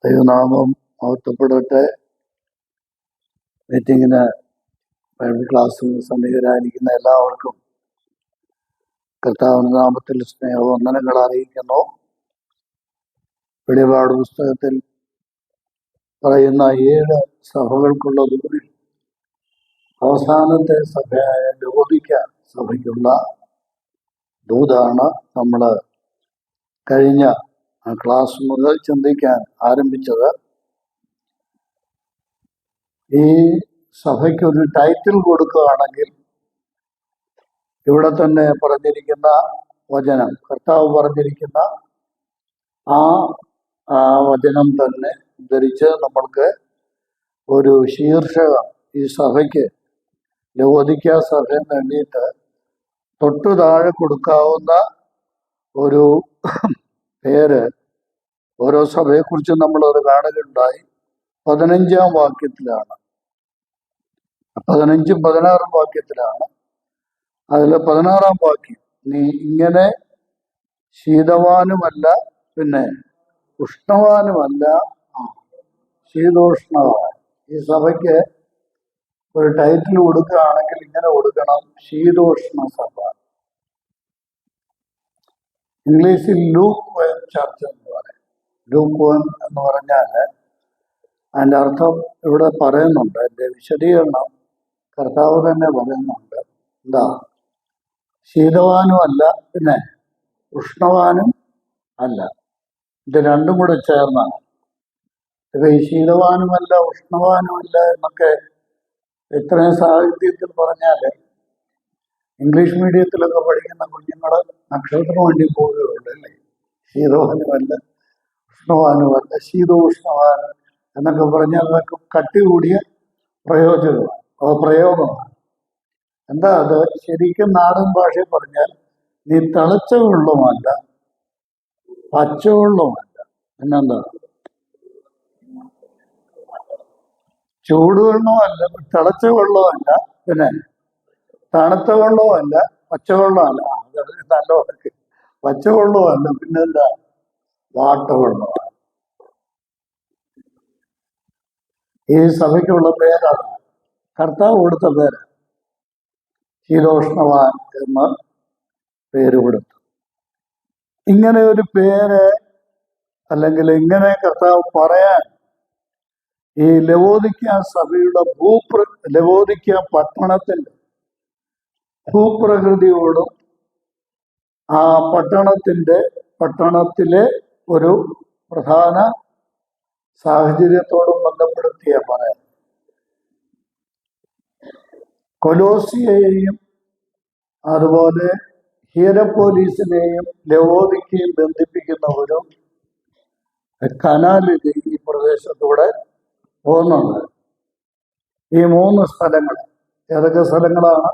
ദൈവനാമം മഹത്വപ്പെടട്ടെ. മീറ്റിങ്ങിന് ബൈബിൾ ക്ലാസ്സിൽ സന്നിഹിതരായിരിക്കുന്ന എല്ലാവർക്കും കർത്താവിന്റെ നാമത്തിൽ സ്നേഹവന്ദനങ്ങൾ അറിയിക്കുന്നു. വെളിപാട് പുസ്തകത്തിൽ പറയുന്ന 7 സഭകൾക്കുള്ള ദൂതിൽ അവസാനത്തെ സഭയായ ലവോദിക്ക സഭയ്ക്കുള്ള ദൂതാണ് നമ്മൾ കഴിഞ്ഞ ക്ലാസ് മുതൽ ചിന്തിക്കാൻ ആരംഭിച്ചത്. ഈ സഭയ്ക്കൊരു ടൈറ്റിൽ കൊടുക്കുകയാണെങ്കിൽ ഇവിടെ തന്നെ പറഞ്ഞിരിക്കുന്ന വചനം, കർത്താവ് പറഞ്ഞിരിക്കുന്ന ആ വചനം തന്നെ ധരിച്ച് നമ്മൾക്ക് ഒരു ശീർഷകം ഈ സഭയ്ക്ക്, ലവോദിക്ക സഭയിൽ വേണ്ടിയിട്ട് തൊട്ടു താഴെ കൊടുക്കാവുന്ന ഒരു പേര് ഓരോ സഭയെക്കുറിച്ച് നമ്മളത് കാണുകയുണ്ടായി. 15-ാം വാക്യത്തിലാണ്, 15ഉം 16ഉം വാക്യത്തിലാണ്. അതിൽ 16-ാം വാക്യം, നീ ഇങ്ങനെ ശീതവാനുമല്ല, പിന്നെ ഉഷ്ണവാനുമല്ല, ശീതോഷ്ണവാൻ. ഈ സഭയ്ക്ക് ഒരു ടൈറ്റിൽ കൊടുക്കുകയാണെങ്കിൽ ഇങ്ങനെ കൊടുക്കണം, ശീതോഷ്ണ സഭ. ഇംഗ്ലീഷിൽ ലൂക്ക് വൈൻ ചർച്ച് എന്ന് പറയും. ലൂക്ക് വൈൻ എന്ന് പറഞ്ഞാൽ അതിൻ്റെ അർത്ഥം ഇവിടെ പറയുന്നുണ്ട്, എൻ്റെ വിശദീകരണം കർത്താവ് തന്നെ പറയുന്നുണ്ട്. എന്താ? ശീതവാനും അല്ല, പിന്നെ ഉഷ്ണവാനും അല്ല. ഇത് രണ്ടും കൂടെ ചേർന്നാണ്. ഇപ്പൊ ഈ ശീതവാനുമല്ല ഉഷ്ണവാനുമല്ല എന്നൊക്കെ ഇത്രയും സാഹിത്യത്തിൽ പറഞ്ഞാൽ ഇംഗ്ലീഷ് മീഡിയത്തിലൊക്കെ പഠിക്കുന്ന കുഞ്ഞുങ്ങൾ നക്ഷത്രം വേണ്ടി പോവുകയുള്ളൂ അല്ലേ. ശീതവാനുമല്ല ഉഷ്ണവാനുമല്ല, ശീതോഷ്ണവാനും എന്നൊക്കെ പറഞ്ഞാൽ അതൊക്കെ കട്ടി കൂടിയ പ്രയോഗമാണ്. എന്താ അത്? ശരിക്കും നാടൻ ഭാഷയിൽ പറഞ്ഞാൽ നീ തിളച്ച വെള്ളവുമല്ല, പച്ചവെള്ളവുമല്ല, പിന്നെന്താ? ചൂടുവെള്ളമല്ല, തിളച്ച വെള്ളമല്ല, പിന്നെ തണുത്ത വെള്ളമല്ല, പച്ചവെള്ളമല്ല, നല്ല വാക്ക്, പച്ചവെള്ളമല്ല, പിന്നെന്താ? വാട്ടവെള്ളമാണ്. ഈ സഭയ്ക്കുള്ള പേരാണ്, കർത്താവ് കൊടുത്ത പേര്. ശീതോഷ്ണവാൻ എന്ന് പേര് കൊടുത്തു. ഇങ്ങനെ ഒരു പേര്, അല്ലെങ്കിൽ ഇങ്ങനെ കർത്താവ് പറയാൻ ഈ ലവോദിക്ക സഭയുടെ ലവോദിക്ക പട്ടണത്തിന്റെ ഭൂപ്രകൃതിയോടും ആ പട്ടണത്തിലെ ഒരു പ്രധാന സാഹചര്യത്തോടും ബന്ധപ്പെടുത്തിയ പറയാം. കൊലോസിയെയും അതുപോലെ ഹീരപ്പോലീസിനെയും ലവോദിക്കയും ബന്ധിപ്പിക്കുന്ന ഒരു കനാൽ ഈ പ്രദേശത്തൂടെ പോകുന്നുണ്ട്. ഈ 3 സ്ഥലങ്ങൾ ഏതൊക്കെ സ്ഥലങ്ങളാണ്?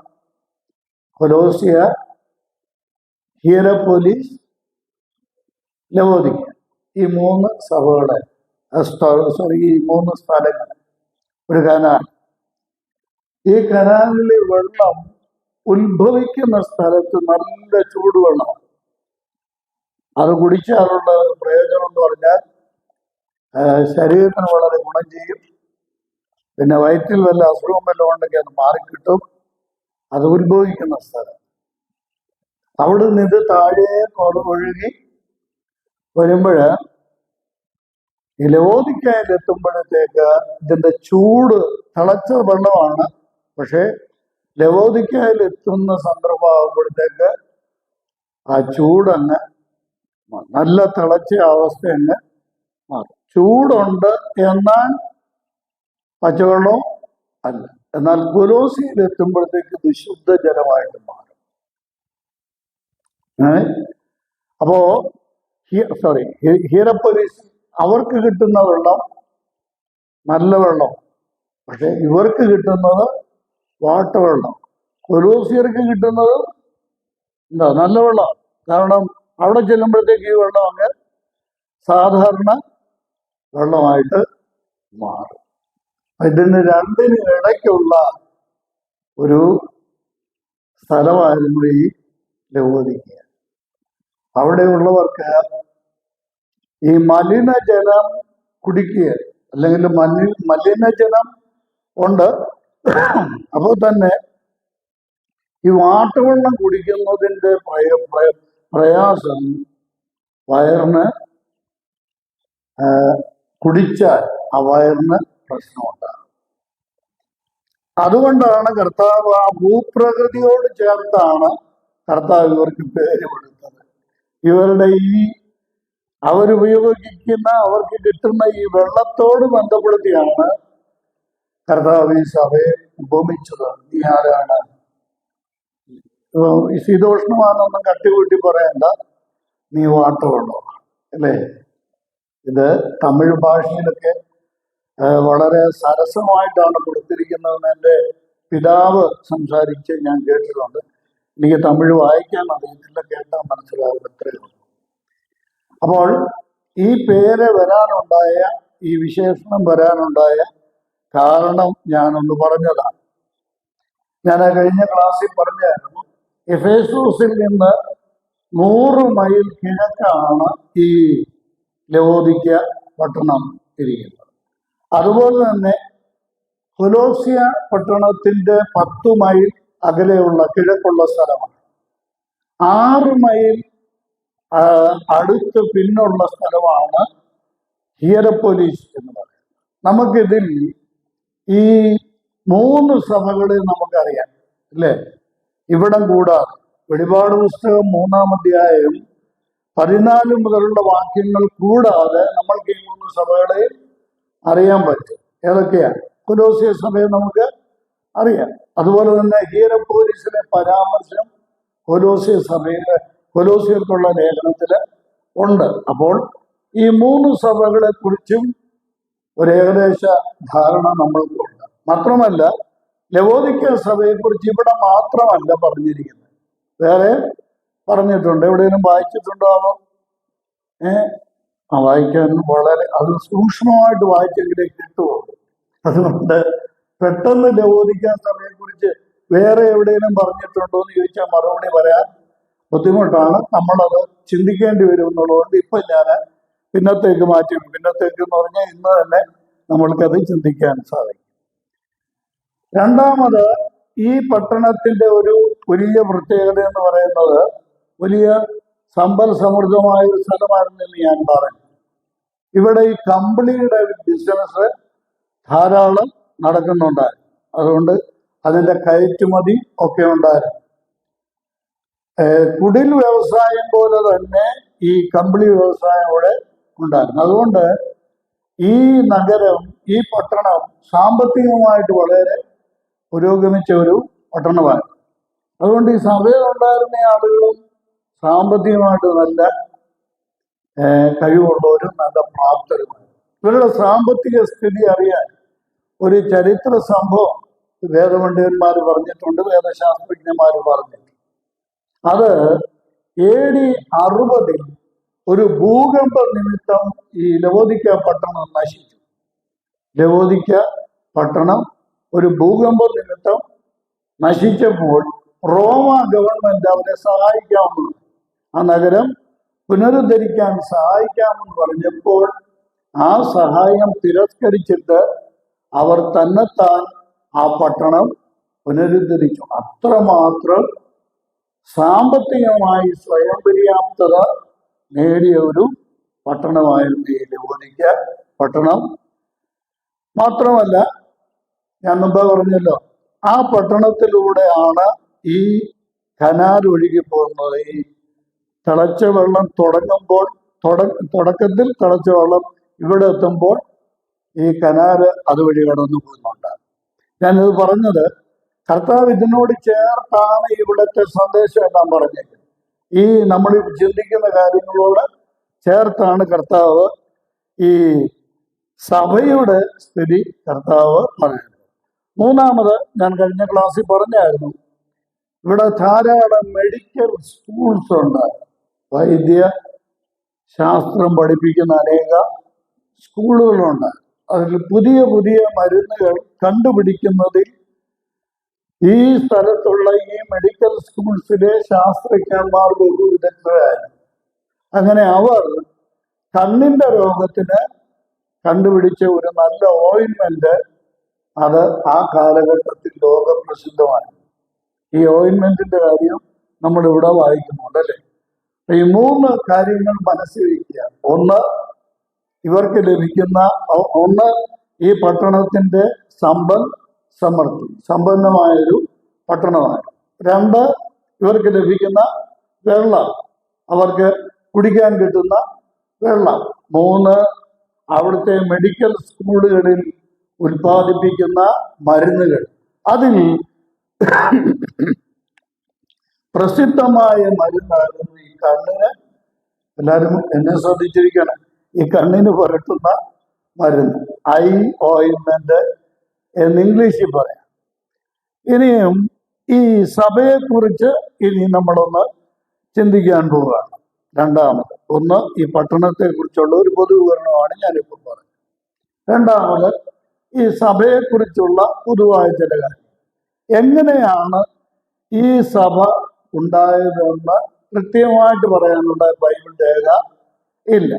കൊലോസിയ, ഹീരപ്പോലീസ്, ലവോദിക്ക. ഈ 3 സഭകളെ ഈ 3 സ്ഥലങ്ങൾ ഒരു കനാൽ. ഈ കനാലിലെ വെള്ളം ഉത്ഭവിക്കുന്ന സ്ഥലത്ത് നല്ല ചൂടുവെള്ളം. അത് കുടിച്ചാലുള്ള പ്രയോജനം എന്ന് പറഞ്ഞാൽ ശരീരത്തിന് വളരെ ഗുണം ചെയ്യും. പിന്നെ വയറ്റിൽ വല്ല അസുഖം വല്ലതും ഉണ്ടെങ്കിൽ അത് മാറിക്കിട്ടും. അത് ഉത്ഭവിക്കുന്ന സ്ഥലം. അവിടെ നിന്ന് ഇത് താഴെ ഒഴുകി വരുമ്പോൾ ഈ ലവോദിക്കയിലെത്തുമ്പോഴത്തേക്ക് ഇതിന്റെ ചൂട്, തിളച്ച വെള്ളമാണ്, പക്ഷെ ലവോദിക്കയിലെത്തുന്ന സന്ദർഭമാകുമ്പോഴത്തേക്ക് ആ ചൂടങ്ങ് നല്ല തിളച്ച അവസ്ഥ അങ്ങ് മാറും. ചൂടുണ്ട് എന്നാൽ പച്ചവെള്ളം അല്ല. എന്നാൽ കൊലോസിയിലെത്തുമ്പോഴത്തേക്ക് ഇത് ശുദ്ധജലമായിട്ട് മാറും. അപ്പോ ഹീരപ്പോലീസ് അവർക്ക് കിട്ടുന്ന വെള്ളം നല്ല വെള്ളം, പക്ഷെ ഇവർക്ക് കിട്ടുന്നത് വാട്ടവെള്ളം. കൊലോസിയർക്ക് കിട്ടുന്നത് എന്താ? നല്ല വെള്ളം. കാരണം അവിടെ ചെല്ലുമ്പോഴത്തേക്ക് ഈ വെള്ളം അങ്ങ് സാധാരണ വെള്ളമായിട്ട് മാറും. ഇതിന് രണ്ടിന് ഇടയ്ക്കുള്ള ഒരു സ്ഥലമായിരുന്നു ഈ ലവോദിക്ക. അവിടെയുള്ളവർക്ക് ഈ മലിനജലം കുടിക്കുക, അല്ലെങ്കിൽ മലിനജലം ഉണ്ട്. അപ്പോൾ തന്നെ ഈ വാട്ടുവെള്ളം കുടിക്കുന്നതിൻ്റെ പ്രയാസം വയറിന് കുടിച്ചാൽ ആ വയറിന് പ്രശ്നമുണ്ടാകും. അതുകൊണ്ടാണ് കർത്താവ് ആ ഭൂപ്രകൃതിയോട് ചേർത്താണ് കർത്താവ് ഇവർക്ക് പേര് കൊടുത്തത്. ഇവരുടെ അവരുപയോഗിക്കുന്ന അവർക്ക് കിട്ടുന്ന ഈ വെള്ളത്തോട് ബന്ധപ്പെടുത്തിയാണ് കർത്താവ് ഈ സഭയെ ഉപമിച്ചത്. നീ ആരാണ്? ശീതോഷ്ണമാണെന്നൊന്നും കട്ടികൂട്ടി പറയണ്ട, നീ വാട്ടുവെള്ളം അല്ലേ. ഇത് തമിഴ് ഭാഷയിലൊക്കെ വളരെ സരസമായിട്ടാണ് കൊടുത്തിരിക്കുന്നതെന്ന് എൻ്റെ പിതാവ് സംസാരിച്ച് ഞാൻ കേട്ടിട്ടുണ്ട്. എനിക്ക് തമിഴ് വായിക്കാൻ അറിയത്തില്ല, കേട്ടാൽ മനസ്സിലാവും, എത്രയേ ഉള്ളൂ. അപ്പോൾ ഈ പേര് വരാനുണ്ടായ, ഈ വിശേഷണം വരാനുണ്ടായ കാരണം ഞാനൊന്ന് പറഞ്ഞതാണ്. ഞാൻ കഴിഞ്ഞ ക്ലാസ്സിൽ പറഞ്ഞായിരുന്നു, എഫേസൂസിൽ നിന്ന് 100 മൈൽ കിഴക്കാണ് ഈ ലവോദിക്ക പട്ടണം ഇരിക്കുന്നത്. അതുപോലെ തന്നെ കൊലോസ്യ പട്ടണത്തിന്റെ 10 മൈൽ അകലെയുള്ള കിഴക്കുള്ള സ്ഥലമാണ്. 6 മൈൽ അടുത്ത് പിന്നുള്ള സ്ഥലമാണ് ഹിയറപ്പോലിസ് എന്ന് പറയുന്നത്. നമുക്കിതിൽ ഈ 3 സഭകളെ നമുക്കറിയാം അല്ലേ. ഇവിടം കൂടാതെ വെളിപാട് പുസ്തകം 3-ാം അധ്യായം 14 മുതലുള്ള വാക്യങ്ങൾ കൂടാതെ നമ്മൾക്ക് ഈ 3 സഭകളെ അറിയാൻ പറ്റും. ഏതൊക്കെയാണ്? കൊലോസ്യ സഭയെ നമുക്ക് അറിയാം. അതുപോലെ തന്നെ ഹിയറപ്പോലിസിലെ പരാമർശം കൊലോസ്യ സഭയിലെ കൊലോസ്യർക്കുള്ള ലേഖനത്തിൽ ഉണ്ട്. അപ്പോൾ ഈ 3 സഭകളെ കുറിച്ചും ഒരു ഏകദേശ ധാരണ നമ്മൾക്കുണ്ട്. മാത്രമല്ല ലവോദിക്ക സഭയെക്കുറിച്ച് ഇവിടെ മാത്രമല്ല പറഞ്ഞിരിക്കുന്നത്, വേറെ പറഞ്ഞിട്ടുണ്ട്. എവിടെയെങ്കിലും വായിച്ചിട്ടുണ്ടാവോ? വായിക്കാൻ വളരെ അത് സൂക്ഷ്മമായിട്ട് വായിച്ചെങ്കിലേ കിട്ടുമോ. അതുകൊണ്ട് പെട്ടെന്ന് ലവോദിക്ക സഭയെക്കുറിച്ച് വേറെ എവിടെയെങ്കിലും പറഞ്ഞിട്ടുണ്ടോ എന്ന് ചോദിച്ചാൽ മറുപടി വരാൻ ബുദ്ധിമുട്ടാണ്. നമ്മളത് ചിന്തിക്കേണ്ടി വരും എന്നുള്ളതുകൊണ്ട് ഇപ്പം ഞാൻ പിന്നത്തേക്ക് മാറ്റി. പിന്നത്തേക്ക് എന്ന് പറഞ്ഞാൽ ഇന്ന് തന്നെ നമ്മൾക്കത് ചിന്തിക്കാൻ സാധിക്കും. രണ്ടാമത്, ഈ പട്ടണത്തിന്റെ ഒരു വലിയ പ്രത്യേകത എന്ന് പറയുന്നത് വലിയ സമ്പൽ സമൃദ്ധമായ ഒരു സ്ഥലമായിരുന്നെന്ന് ഞാൻ പറഞ്ഞു. ഇവിടെ ഈ കമ്പിളിയുടെ ബിസിനസ് ധാരാളം നടക്കുന്നുണ്ടായിരുന്നു. അതുകൊണ്ട് അതിൻ്റെ കയറ്റുമതി ഒക്കെ ഉണ്ടായിരുന്നു. കുടിൽ വ്യവസായം പോലെ തന്നെ ഈ കമ്പിളി വ്യവസായം ഇവിടെ ഉണ്ടായിരുന്നു. അതുകൊണ്ട് ഈ നഗരം, ഈ പട്ടണം സാമ്പത്തികമായിട്ട് വളരെ പുരോഗമിച്ച ഒരു പട്ടണമായിരുന്നു. അതുകൊണ്ട് ഈ സഭയിലുണ്ടായിരുന്ന ആളുകളും സാമ്പത്തികമായിട്ട് നല്ല കഴിവുള്ളവരും നല്ല പ്രാപ്തരുമാണ്. ഇവരുടെ സാമ്പത്തിക സ്ഥിതി അറിയാൻ ഒരു ചരിത്ര സംഭവം വേദപണ്ഡിതന്മാർ പറഞ്ഞിട്ടുണ്ട്, വേദശാസ്ത്രജ്ഞന്മാർ പറഞ്ഞിട്ടുണ്ട്. അത് AD 60 ഒരു ഭൂകമ്പ നിമിത്തം ഈ ലവോദിക്ക പട്ടണം നശിച്ചു. ലവോദിക്ക പട്ടണം ഒരു ഭൂകമ്പ നിമിത്തം നശിച്ചപ്പോൾ റോമ ഗവൺമെന്റ് അവരെ സഹായിക്കാമെന്ന്, ആ നഗരം പുനരുദ്ധരിക്കാൻ സഹായിക്കാമെന്ന് പറഞ്ഞപ്പോൾ ആ സഹായം തിരസ്കരിച്ചിട്ട് അവർ തന്നെത്താൻ ആ പട്ടണം പുനരുദ്ധരിച്ചു. അത്രമാത്രം സാമ്പത്തികമായി സ്വയം പര്യാപ്തത നേടിയ ഒരു പട്ടണമായിരുന്നു ഈ ലവോദിക്ക പട്ടണം. മാത്രമല്ല, ഞാൻ മുമ്പ് പറഞ്ഞല്ലോ, ആ പട്ടണത്തിലൂടെയാണ് ഈ കനാൽ ഒഴുകി പോകുന്നത്. ഈ തിളച്ച വെള്ളം തുടക്കത്തിൽ തിളച്ച വെള്ളം ഇവിടെ എത്തുമ്പോൾ ഈ കനാല് അതുവഴി കടന്നു പോകുന്നുണ്ട്. ഞാനിത് പറഞ്ഞത് കർത്താവ് ഇതിനോട് ചേർത്താണ് ഇവിടുത്തെ സന്ദേശം എല്ലാം പറഞ്ഞത്. ഈ നമ്മൾ ചിന്തിക്കുന്ന കാര്യങ്ങളോട് ചേർത്താണ് കർത്താവ് ഈ സഭയുടെ സ്ഥിതി കർത്താവ് പറയുന്നത്. മൂന്നാമത്, ഞാൻ കഴിഞ്ഞ ക്ലാസ്സിൽ പറഞ്ഞായിരുന്നു, ഇവിടെ ധാരാളം മെഡിക്കൽ സ്കൂൾസ് ഉണ്ട്. വൈദ്യ ശാസ്ത്രം പഠിപ്പിക്കുന്ന അനേക സ്കൂളുകളുണ്ട്. അതിൽ പുതിയ പുതിയ മരുന്നുകൾ കണ്ടുപിടിക്കുന്നതിൽ ഈ സ്ഥലത്തുള്ള ഈ മെഡിക്കൽ സ്കൂൾസിലെ ശാസ്ത്രജ്ഞന്മാർ ബഹുവിദഗ്ധരായിരുന്നു. അങ്ങനെ അവർ കണ്ണിന്റെ രോഗത്തിന് കണ്ടുപിടിച്ച ഒരു നല്ല ഓയിൻമെന്റ്, അത് ആ കാലഘട്ടത്തിൽ ലോകപ്രസിദ്ധമായി. ഈ ഓയിൻമെന്റിന്റെ കാര്യം നമ്മളിവിടെ വായിക്കുന്നുണ്ട് അല്ലേ. ഈ 3 കാര്യങ്ങൾ മനസ്സിൽ വയ്ക്കുക. ഒന്ന്, ഇവർക്ക് ലഭിക്കുന്ന ഈ പട്ടണത്തിന്റെ സമൃദ്ധി, സമ്പന്നമായൊരു പട്ടണമാണ്. 2, ഇവർക്ക് ലഭിക്കുന്ന വെള്ളം, അവർക്ക് കുടിക്കാൻ കിട്ടുന്ന വെള്ളം. 3, അവിടുത്തെ മെഡിക്കൽ സ്കൂളുകളിൽ ഉൽപ്പാദിപ്പിക്കുന്ന മരുന്നുകൾ. അതിൽ പ്രസിദ്ധമായ മരുന്നായിരുന്നു ഈ കണ്ണിന്, എല്ലാവരും എന്നെ ശ്രദ്ധിച്ചിരിക്കണം, ഈ കണ്ണിന് പുരട്ടുന്ന മരുന്ന്, ഐ ഓയിൻമെന്റ് എന്ന് ഇംഗ്ലീഷിൽ പറയാം. ഇനിയും ഈ സഭയെക്കുറിച്ച് ഇനി നമ്മളൊന്ന് ചിന്തിക്കാൻ പോവുകയാണ്. രണ്ടാമത്, ഒന്ന് ഈ പട്ടണത്തെ കുറിച്ചുള്ള ഒരു പൊതു വിവരണമാണ് ഞാനിപ്പോൾ പറഞ്ഞത്. രണ്ടാമത്, ഈ സഭയെക്കുറിച്ചുള്ള പൊതുവായ ചില കാര്യം. എങ്ങനെയാണ് ഈ സഭ ഉണ്ടായതെന്ന് കൃത്യമായിട്ട് പറയാനുള്ള ബൈബിൾ രേഖ ഇല്ല.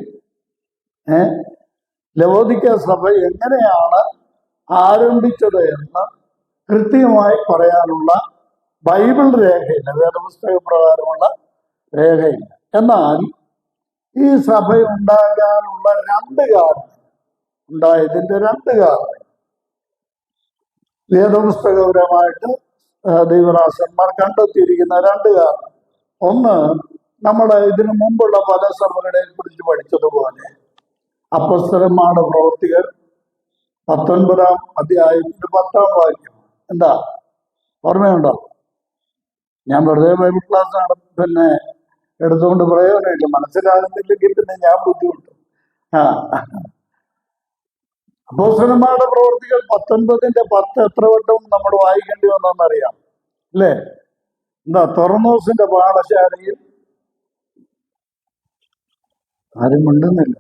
ലവോദിക്ക സഭ എങ്ങനെയാണ് ആരംഭിച്ചത് എന്ന് കൃത്യമായി പറയാനുള്ള ബൈബിൾ രേഖയില്ല, വേദപുസ്തക പ്രകാരമുള്ള രേഖയില്ല. എന്നാൽ ഈ സഭ ഉണ്ടാകാനുള്ള 2 കാരണം, ഉണ്ടായതിന്റെ 2 കാരണം വേദപുസ്തകപരമായിട്ട് ദൈവദാസന്മാർ കണ്ടെത്തിയിരിക്കുന്ന 2 കാരണം. ഒന്ന്, നമ്മൾ ഇതിനു മുമ്പുള്ള പല സഭകളെ കുറിച്ച് പഠിച്ചതുപോലെ അപ്പോസ്തലന്മാരുടെ പ്രവൃത്തികൾ 19-ാം അധ്യായത്തിന്റെ 10-ാം വാക്യം. എന്താ ഓർമ്മയുണ്ടോ? ഞാൻ വെറുതെ ബൈബിൾ ക്ലാസ് എടുത്തുകൊണ്ട് പ്രയോജനമില്ല, മനസ്സിലാകുന്നില്ലെങ്കിൽ പിന്നെ ഞാൻ ബുദ്ധിമുട്ടും. അപ്പോസ്തലന്മാരുടെ പ്രവൃത്തികൾ 19-ന്റെ 10 എത്ര വട്ടം നമ്മൾ വായിക്കേണ്ടി വന്നെന്നറിയാം അല്ലേ? എന്താ, തൊർന്നോസിന്റെ പാഠശാലയിൽ ആരും മിണ്ടുന്നില്ല.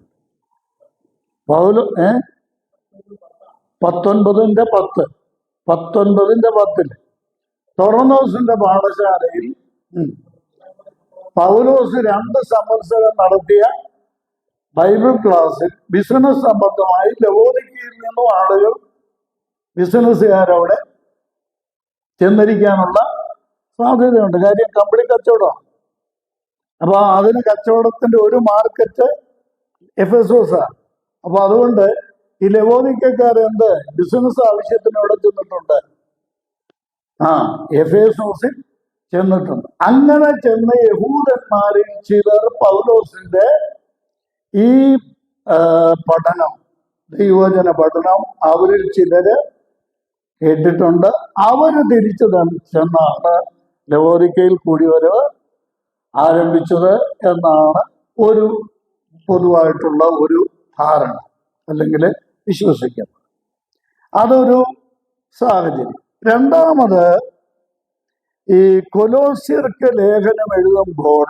19-ന്റെ 10 തൊർന്നോസിന്റെ പാഠശാലയിൽ പൗലോസ് 2 സംവത്സരം നടത്തിയ ബൈബിൾ ക്ലാസ്സിൽ ബിസിനസ് സംബന്ധമായി ലവോദിക്കയിൽ നിന്നും ആളുകൾ, ബിസിനസ്സുകാരവിടെ ചെന്നിരിക്കാനുള്ള സാധ്യതയുണ്ട്. കാര്യം കമ്പിളി കച്ചവടമാണ്. അപ്പൊ അതിന് കച്ചവടത്തിന്റെ ഒരു മാർക്കറ്റ് എഫെസോസാണ്. അപ്പൊ അതുകൊണ്ട് ഈ ലവോദിക്കക്കാരെന്ത് ബിസിനസ് ആവശ്യത്തിന് അവിടെ ചെന്നിട്ടുണ്ട്, എഫെസോസിൽ ചെന്നിട്ടുണ്ട്. അങ്ങനെ ചെന്ന യഹൂദന്മാരിൽ ചിലർ പൗലോസിന്റെ ഈ പഠനം, ദൈവവചന പഠനം അവരിൽ ചിലര് കേട്ടിട്ടുണ്ട്. അവര് തിരിച്ചു ചെന്നാണ് ലവോദിക്കയിൽ കൂടിവരവ് ആരംഭിച്ചത് എന്നാണ് ഒരു പൊതുവായിട്ടുള്ള ഒരു ധാരണ, അല്ലെങ്കിൽ വിശ്വസിക്കുന്നത്. അതൊരു സാഹചര്യം. രണ്ടാമത്, ഈ കൊലോസ്യർക്ക് ലേഖനം എഴുതുമ്പോൾ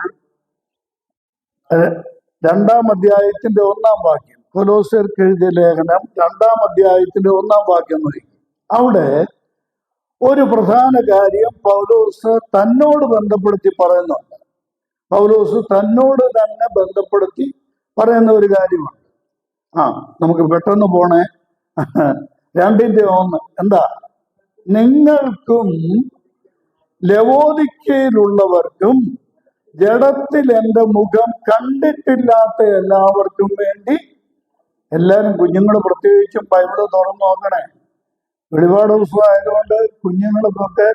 2-ാം അധ്യായത്തിന്റെ 1-ാം വാക്യം, കൊലോസ്യർക്ക് എഴുതിയ ലേഖനം 2-ാം അധ്യായത്തിന്റെ 1-ാം വാക്യം നോക്കി. അവിടെ ഒരു പ്രധാന കാര്യം പൗലോസ് തന്നോട് ബന്ധപ്പെടുത്തി പറയുന്നുണ്ട്. പൗലോസ് തന്നോട് തന്നെ ബന്ധപ്പെടുത്തി പറയുന്ന ഒരു കാര്യമാണ്. നമുക്ക് പെട്ടെന്ന് പോണേ. 2-ന്റെ 1 എന്താ? നിങ്ങൾക്കും ലവോദിക്കയിലുള്ളവർക്കും ജഡത്തിൽ എൻ്റെ മുഖം കണ്ടിട്ടില്ലാത്ത എല്ലാവർക്കും വേണ്ടി, എല്ലാവരും കുഞ്ഞുങ്ങൾ പ്രത്യേകിച്ചും ബൈബിള് തുറന്നു നോക്കണേ. വെളിപാട് പുസ്തകം ആയതുകൊണ്ട് കുഞ്ഞുങ്ങൾക്കൊക്കെ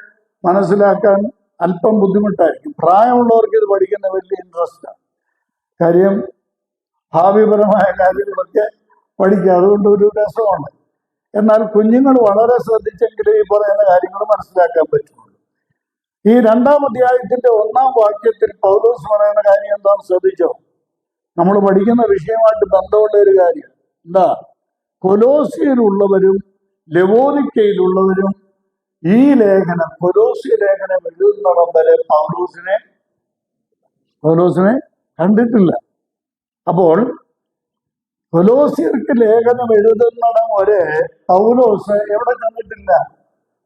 മനസ്സിലാക്കാൻ അല്പം ബുദ്ധിമുട്ടായിരിക്കും. പ്രായമുള്ളവർക്ക് ഇത് പഠിക്കുന്ന വലിയ ഇൻട്രസ്റ്റാണ്. കാര്യം ഭാവിപരമായ കാര്യങ്ങളൊക്കെ പഠിക്കുക, അതുകൊണ്ട് ഒരു രസമാണ്. എന്നാൽ കുഞ്ഞുങ്ങൾ വളരെ ശ്രദ്ധിച്ചെങ്കിലേ ഈ പറയുന്ന കാര്യങ്ങൾ മനസ്സിലാക്കാൻ പറ്റുള്ളൂ. ഈ 2-ാം അധ്യായത്തിന്റെ 1-ാം വാക്യത്തിൽ പൗലോസ് പറയുന്ന കാര്യം എന്താണെന്ന് ശ്രദ്ധിച്ചോ? നമ്മൾ പഠിക്കുന്ന വിഷയമായിട്ട് ബന്ധമുള്ള ഒരു കാര്യം. എന്താ? കൊലോസ്യയിലുള്ളവരും ലവോദിക്കയിലുള്ളവരും ഈ ലേഖനം, കൊലോസ്യ ലേഖനം എഴുതുന്നിടം വരെ പൗലോസിനെ കണ്ടിട്ടില്ല. അപ്പോൾ കൊലോസ്യർക്ക് ലേഖനം എഴുതുന്നിടം വരെ പൗലോസ് എവിടെ ചെന്നിട്ടില്ല?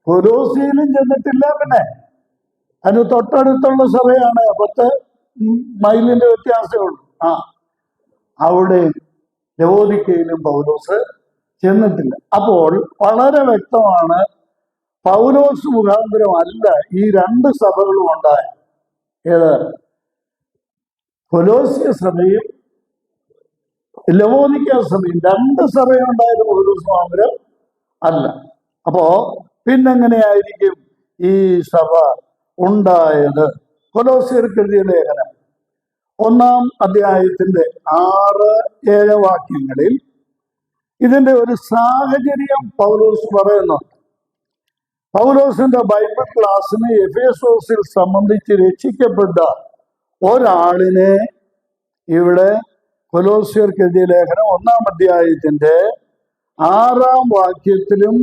കൊലോസ്യയിലും ചെന്നിട്ടില്ല. പിന്നെ അതിന് തൊട്ടടുത്തുള്ള സഭയാണ്, 10 മൈലിന്റെ വ്യത്യാസമേ ഉള്ളൂ. അവിടെ ലവോദിക്കയിലും പൗലോസ് ചെന്നിട്ടില്ല. അപ്പോൾ വളരെ വ്യക്തമാണ്, പൗലോസ് മുഖാന്തരമല്ല ഈ രണ്ട് സഭകളും ഉണ്ടായത്. ഏത്? കൊലോസ്യ സഭയും ലവോദിക്ക സഭയും, രണ്ട് സഭയും ഉണ്ടായത് പൗലോസ് മുഖാന്തരം അല്ല. അപ്പോ പിന്നെങ്ങനെയായിരിക്കും ഈ സഭ ഉണ്ടായത്? കൊലോസ്യർക്ക് എഴുതിയ ലേഖനം 1-ാം അധ്യായത്തിന്റെ 6-7 വാക്യങ്ങളിൽ ഇതിന്റെ ഒരു സാഹചര്യം പൗലോസ് പറയുന്നുണ്ട്. പൗലോസിന്റെ ബൈബിൾ ക്ലാസ്സിന് എഫേസോസിൽ സംബന്ധിച്ച് രക്ഷിക്കപ്പെട്ട ഒരാളിനെ ഇവിടെ കൊലോസ്യർക്ക് എഴുതിയ ലേഖനം 1-ാം അധ്യായത്തിന്റെ 6-ാം വാക്യത്തിലും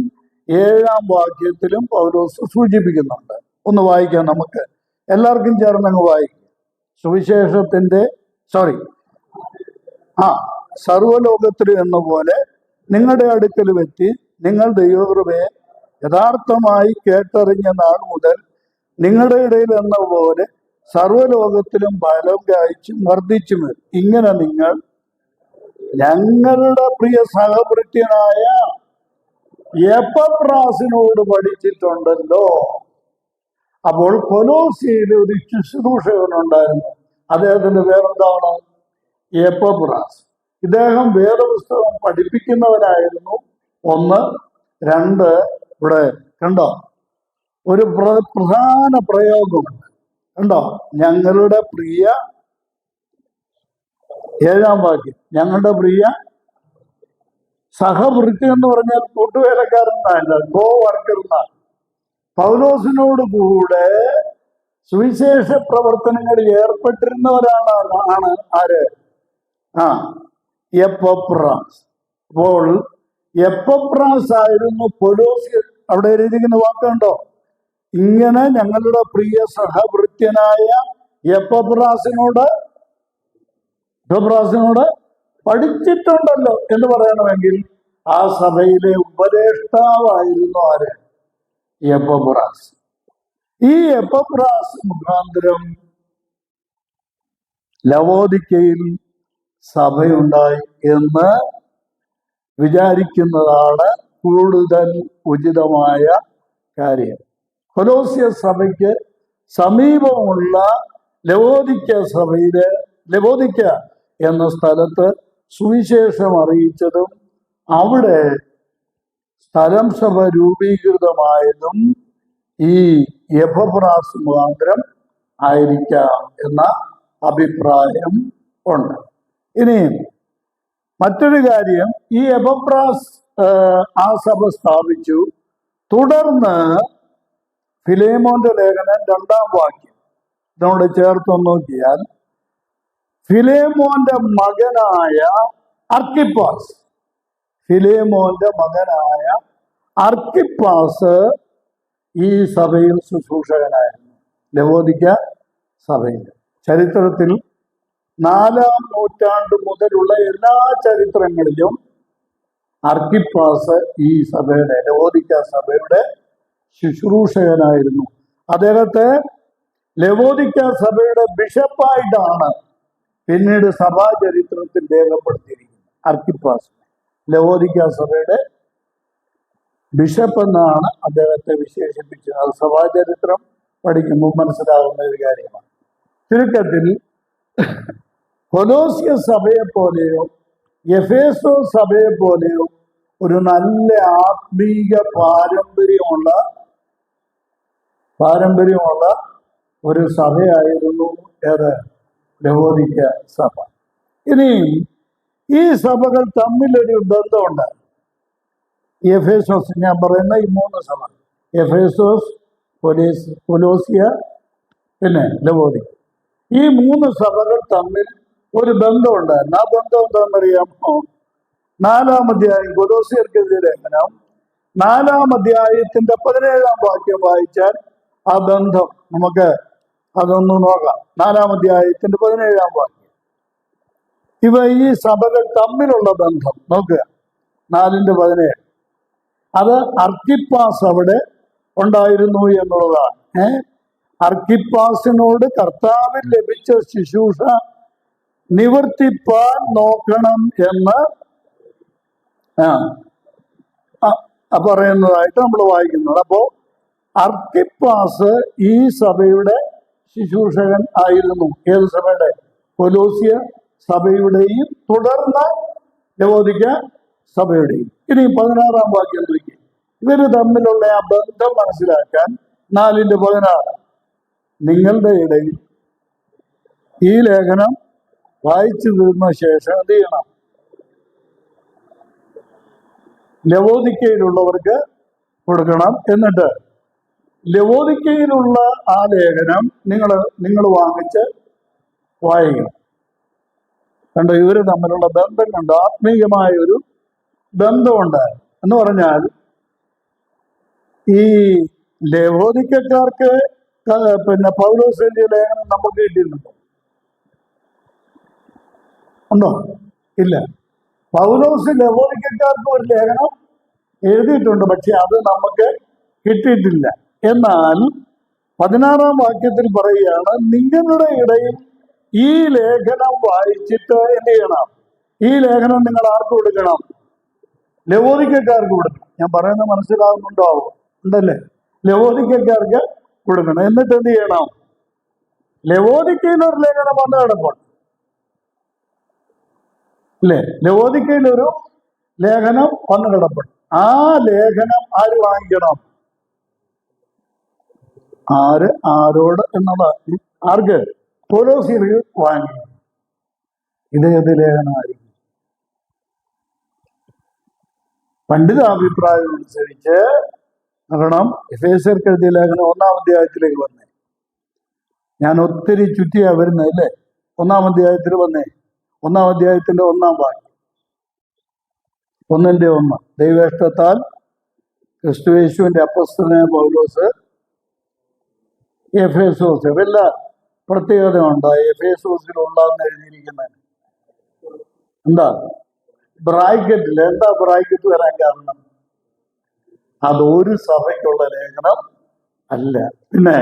7-ാം വാക്യത്തിലും പൗലോസ് സൂചിപ്പിക്കുന്നുണ്ട്. ഒന്ന് വായിക്കാം, നമുക്ക് എല്ലാവർക്കും ചേർന്നങ്ങ് വായിക്കാം. സുവിശേഷത്തിന്റെ സർവലോകത്തിലും എന്ന പോലെ നിങ്ങളുടെ അടുക്കൽ വെച്ച് നിങ്ങൾ ദൈവകൃപയെ യഥാർത്ഥമായി കേട്ടറിഞ്ഞ നാൾ മുതൽ നിങ്ങളുടെ ഇടയിൽ എന്ന പോലെ സർവലോകത്തിലും ബലം കായ്ച്ചും വർദ്ധിച്ചും വരും. ഇങ്ങനെ നിങ്ങൾ ഞങ്ങളുടെ പ്രിയ സഹഭൃത്യനായ എപ്പഫ്രാസിനോട് പഠിച്ചിട്ടുണ്ടല്ലോ. അപ്പോൾ കൊലോസ്യയിൽ ഒരു ശുശ്രൂഷകനുണ്ടായിരുന്നു. അദ്ദേഹത്തിന്റെ പേരെന്താണ്? എപ്പഫ്രാസ്. ഇദ്ദേഹം വേദപുസ്തകം പഠിപ്പിക്കുന്നവനായിരുന്നു. 1. 2, ഇവിടെ കണ്ടോ ഒരു പ്രധാന പ്രയോഗമുണ്ട്, കണ്ടോ? ഞങ്ങളുടെ പ്രിയ, 7-ാം വാക്യം, ഞങ്ങളുടെ പ്രിയ സഹവൃത്തി എന്ന് പറഞ്ഞാൽ കൂട്ടുവേലക്കാരനാണ്, കോ വർക്കർന്നാണ്. പൗലോസിനോട് കൂടെ സുവിശേഷ പ്രവർത്തനങ്ങളിൽ ഏർപ്പെട്ടിരുന്നവരാണ് ആര്? എപ്പഫ്രാസ്. അപ്പോൾ എപ്പഫ്രാസ് ആയിരുന്നു പൗലോസ്. അവിടെ എഴുതിയിരിക്കുന്ന വാക്കുണ്ടോ? ഇങ്ങനെ ഞങ്ങളുടെ പ്രിയ സഹവൃത്യനായ എപ്പഫ്രാസിനോട് പഠിച്ചിട്ടുണ്ടല്ലോ എന്ന് പറയണമെങ്കിൽ ആ സഭയിലെ ഉപദേഷ്ടാവായിരുന്നു ആര്? എപ്പഫ്രാസ്. ഈ എപ്പഫ്രാസ് മുഖാന്തരം ലവോദിക്കയിൽ സഭയുണ്ടായി എന്ന് വിചാരിക്കുന്നതാണ് കൂടുതൽ ഉചിതമായ കാര്യം. കൊലോസ്യ സഭയ്ക്ക് സമീപമുള്ള ലവോദിക്ക എന്ന സ്ഥലത്ത് സുവിശേഷം അറിയിച്ചതും അവിടെ സ്ഥലം സഭ രൂപീകൃതമായതും ഈ എപ്പഫ്രാസ് മുഖാന്തരം ആയിരിക്കാം എന്ന അഭിപ്രായം ഉണ്ട്. ഇനി മറ്റൊരു കാര്യം, ഈ എപ്പഫ്രാസ് ആ സഭ സ്ഥാപിച്ചു. തുടർന്ന് ഫിലേമോന്റെ ലേഖനം 2-ാം വാക്യം ഇതോട് ചേർത്ത് നോക്കിയാൽ, ഫിലേമോന്റെ മകനായ അർക്കിപ്പാസ് ഈ സഭയിൽ ശുശ്രൂഷകനായിരുന്നു. ലവോദിക്ക സഭയിൽ ചരിത്രത്തിൽ 4-ാം നൂറ്റാണ്ട് മുതലുള്ള എല്ലാ ചരിത്രങ്ങളിലും അർക്കിപ്പാസ് ഈ സഭയുടെ, ലവോദിക്ക സഭയുടെ ശുശ്രൂഷകനായിരുന്നു. അദ്ദേഹത്തെ ലവോദിക്ക സഭയുടെ ബിഷപ്പായിട്ടാണ് പിന്നീട് സഭാചരിത്രത്തിൽ രേഖപ്പെടുത്തിയിരിക്കുന്നത്. അർക്കിപ്പാസ് ലവോദിക്ക സഭയുടെ ബിഷപ്പ് എന്നാണ് അദ്ദേഹത്തെ വിശേഷിപ്പിച്ചത്. അത് സഭാചരിത്രം പഠിക്കുമ്പോൾ മനസ്സിലാകുന്ന ഒരു കാര്യമാണ്. ചുരുക്കത്തിൽ കൊലോസ്യ സഭയെ പോലെയോ എഫേസോ സഭയെ പോലെയോ ഒരു നല്ല ആത്മീക പാരമ്പര്യമുള്ള ഒരു സഭയായിരുന്നു ഏത്? ലവോദിക്ക സഭ. ഇനിയും ഈ സഭകൾ തമ്മിലൊരു ബന്ധമുണ്ട്. എഫേസോസ്, ഞാൻ പറയുന്ന ഈ 3 സഭ, എഫേസോസ്, കൊലോസ്യ, പിന്നെ ലവോദിക്ക, ഈ 3 സഭകൾ തമ്മിൽ ഒരു ബന്ധമുണ്ടായിരുന്നു. ആ ബന്ധം എന്താണെന്നറിയാമോ? 4-ാം അധ്യായം, കൊലോസ്യർക്കെതിരെ ലേഖനം 4-ാം അധ്യായത്തിന്റെ 17-ാം വാക്യം വായിച്ചാൽ ആ ബന്ധം നമുക്ക് അതൊന്ന് നോക്കാം. 4-ാം അധ്യായത്തിന്റെ 17-ാം വാക്യം. ഈ സഭകൾ തമ്മിലുള്ള ബന്ധം നോക്കുക. 4:17. അത് അർക്കിപ്പാസ് അവിടെ ഉണ്ടായിരുന്നു എന്നുള്ളതാണ്. അർക്കിപ്പാസിനോട് കർത്താവിൽ ലഭിച്ച ശുശ്രൂഷ നിവർത്തിപ്പാൻ നോക്കണം എന്ന് ആ പറയുന്നതായിട്ട് നമ്മൾ വായിക്കുന്നത്. അപ്പോ അർക്കിപ്പാസ് ഈ സഭയുടെ ശുശ്രൂഷകൻ ആയിരുന്നു. ഏത് സഭയുടെ? കൊലോസ്യ സഭയുടെയും തുടർന്ന് ലവോദിക്ക സഭയുടെയും. ഇനി 16 വാക്യം നോക്കി. ഇവര് തമ്മിലുള്ള ആ ബന്ധം മനസ്സിലാക്കാൻ 4:16 നിങ്ങളുടെ ഇടയിൽ ഈ ലേഖനം വായിച്ചു തീർന്ന ശേഷം എന്ത് ചെയ്യണം? ലവോദിക്കയിലുള്ളവർക്ക് കൊടുക്കണം. എന്നിട്ട് ലവോദിക്കയിലുള്ള ആ ലേഖനം നിങ്ങൾ വാങ്ങിച്ച് വായിക്കണം. കണ്ടോ, ഇവര് തമ്മിലുള്ള ബന്ധം കണ്ടോ? ആത്മീയമായ ഒരു ബന്ധമുണ്ട്. എന്ന് പറഞ്ഞാൽ ഈ ലവോദിക്കക്കാർക്ക് പൗലോസിന്റെ ലേഖനം നമുക്ക് കിട്ടിയിട്ടുണ്ടോ? ഉണ്ടോ? ഇല്ല. പൗലോസ് ലവോദിക്കക്കാർക്ക് ഒരു ലേഖനം എഴുതിയിട്ടുണ്ട്, പക്ഷെ അത് നമുക്ക് കിട്ടിയിട്ടില്ല. എന്നാൽ 16 വാക്യത്തിൽ പറയുകയാണ്, നിങ്ങളുടെ ഇടയിൽ ഈ ലേഖനം വായിച്ചിട്ട് എന്ത് ചെയ്യണം? ഈ ലേഖനം നിങ്ങൾ ആർക്ക് കൊടുക്കണം? ലവോദിക്കക്കാർക്ക് കൊടുക്കണം. ഞാൻ പറയുന്നത് മനസ്സിലാകുന്നുണ്ടാവും, ഉണ്ടല്ലേ? ലവോദിക്കക്കാർക്ക് കൊടുക്കണം. എന്നിട്ട് എന്ത് ചെയ്യണം? ലവോദിക്കയിലൊരു ലേഖനം വന്ന് കിടപ്പുണ്ട്, അല്ലേ? ലവോദിക്കയിലൊരു ലേഖനം വന്ന് കിടപ്പുണ്ട്. ആ ലേഖനം ആര് വാങ്ങിക്കണം? ആരോട് എന്നുള്ളത് ആർക്ക്? കൊലോസ്യർ വാങ്ങി. ഇതേത് ലേഖനമായിരിക്കും? പണ്ഡിതാഭിപ്രായം അനുസരിച്ച് കാരണം എഫേസ്യർക്ക് എഴുതിയ ലേഖനം 1-ാം അധ്യായത്തിലേക്ക് വന്നേ. ഞാൻ ഒത്തിരി ചുറ്റിയാ വരുന്നത്, അല്ലേ? 1-ാം അധ്യായത്തിൽ വന്നേ. 1-ാം അധ്യായത്തിന്റെ 1-ാം വാക്യം, 1:1 ദൈവേഷ്ടത്താൽ ക്രിസ്തുയേശുവിന്റെ അപ്പോസ്തലനായ പൗലോസ് എഫേസോസ്. വല്ല പ്രത്യേകത ഉണ്ടോ എഫേസോസിലുള്ളതെന്ന് എഴുതിയിരിക്കുന്നത്? എന്താ ബ്രാക്കറ്റിൽ? എന്താ ബ്രാക്കറ്റ് വരാൻ കാരണം? അതൊരു സഭയ്ക്കുള്ള ലേഖനം അല്ല, പിന്നെ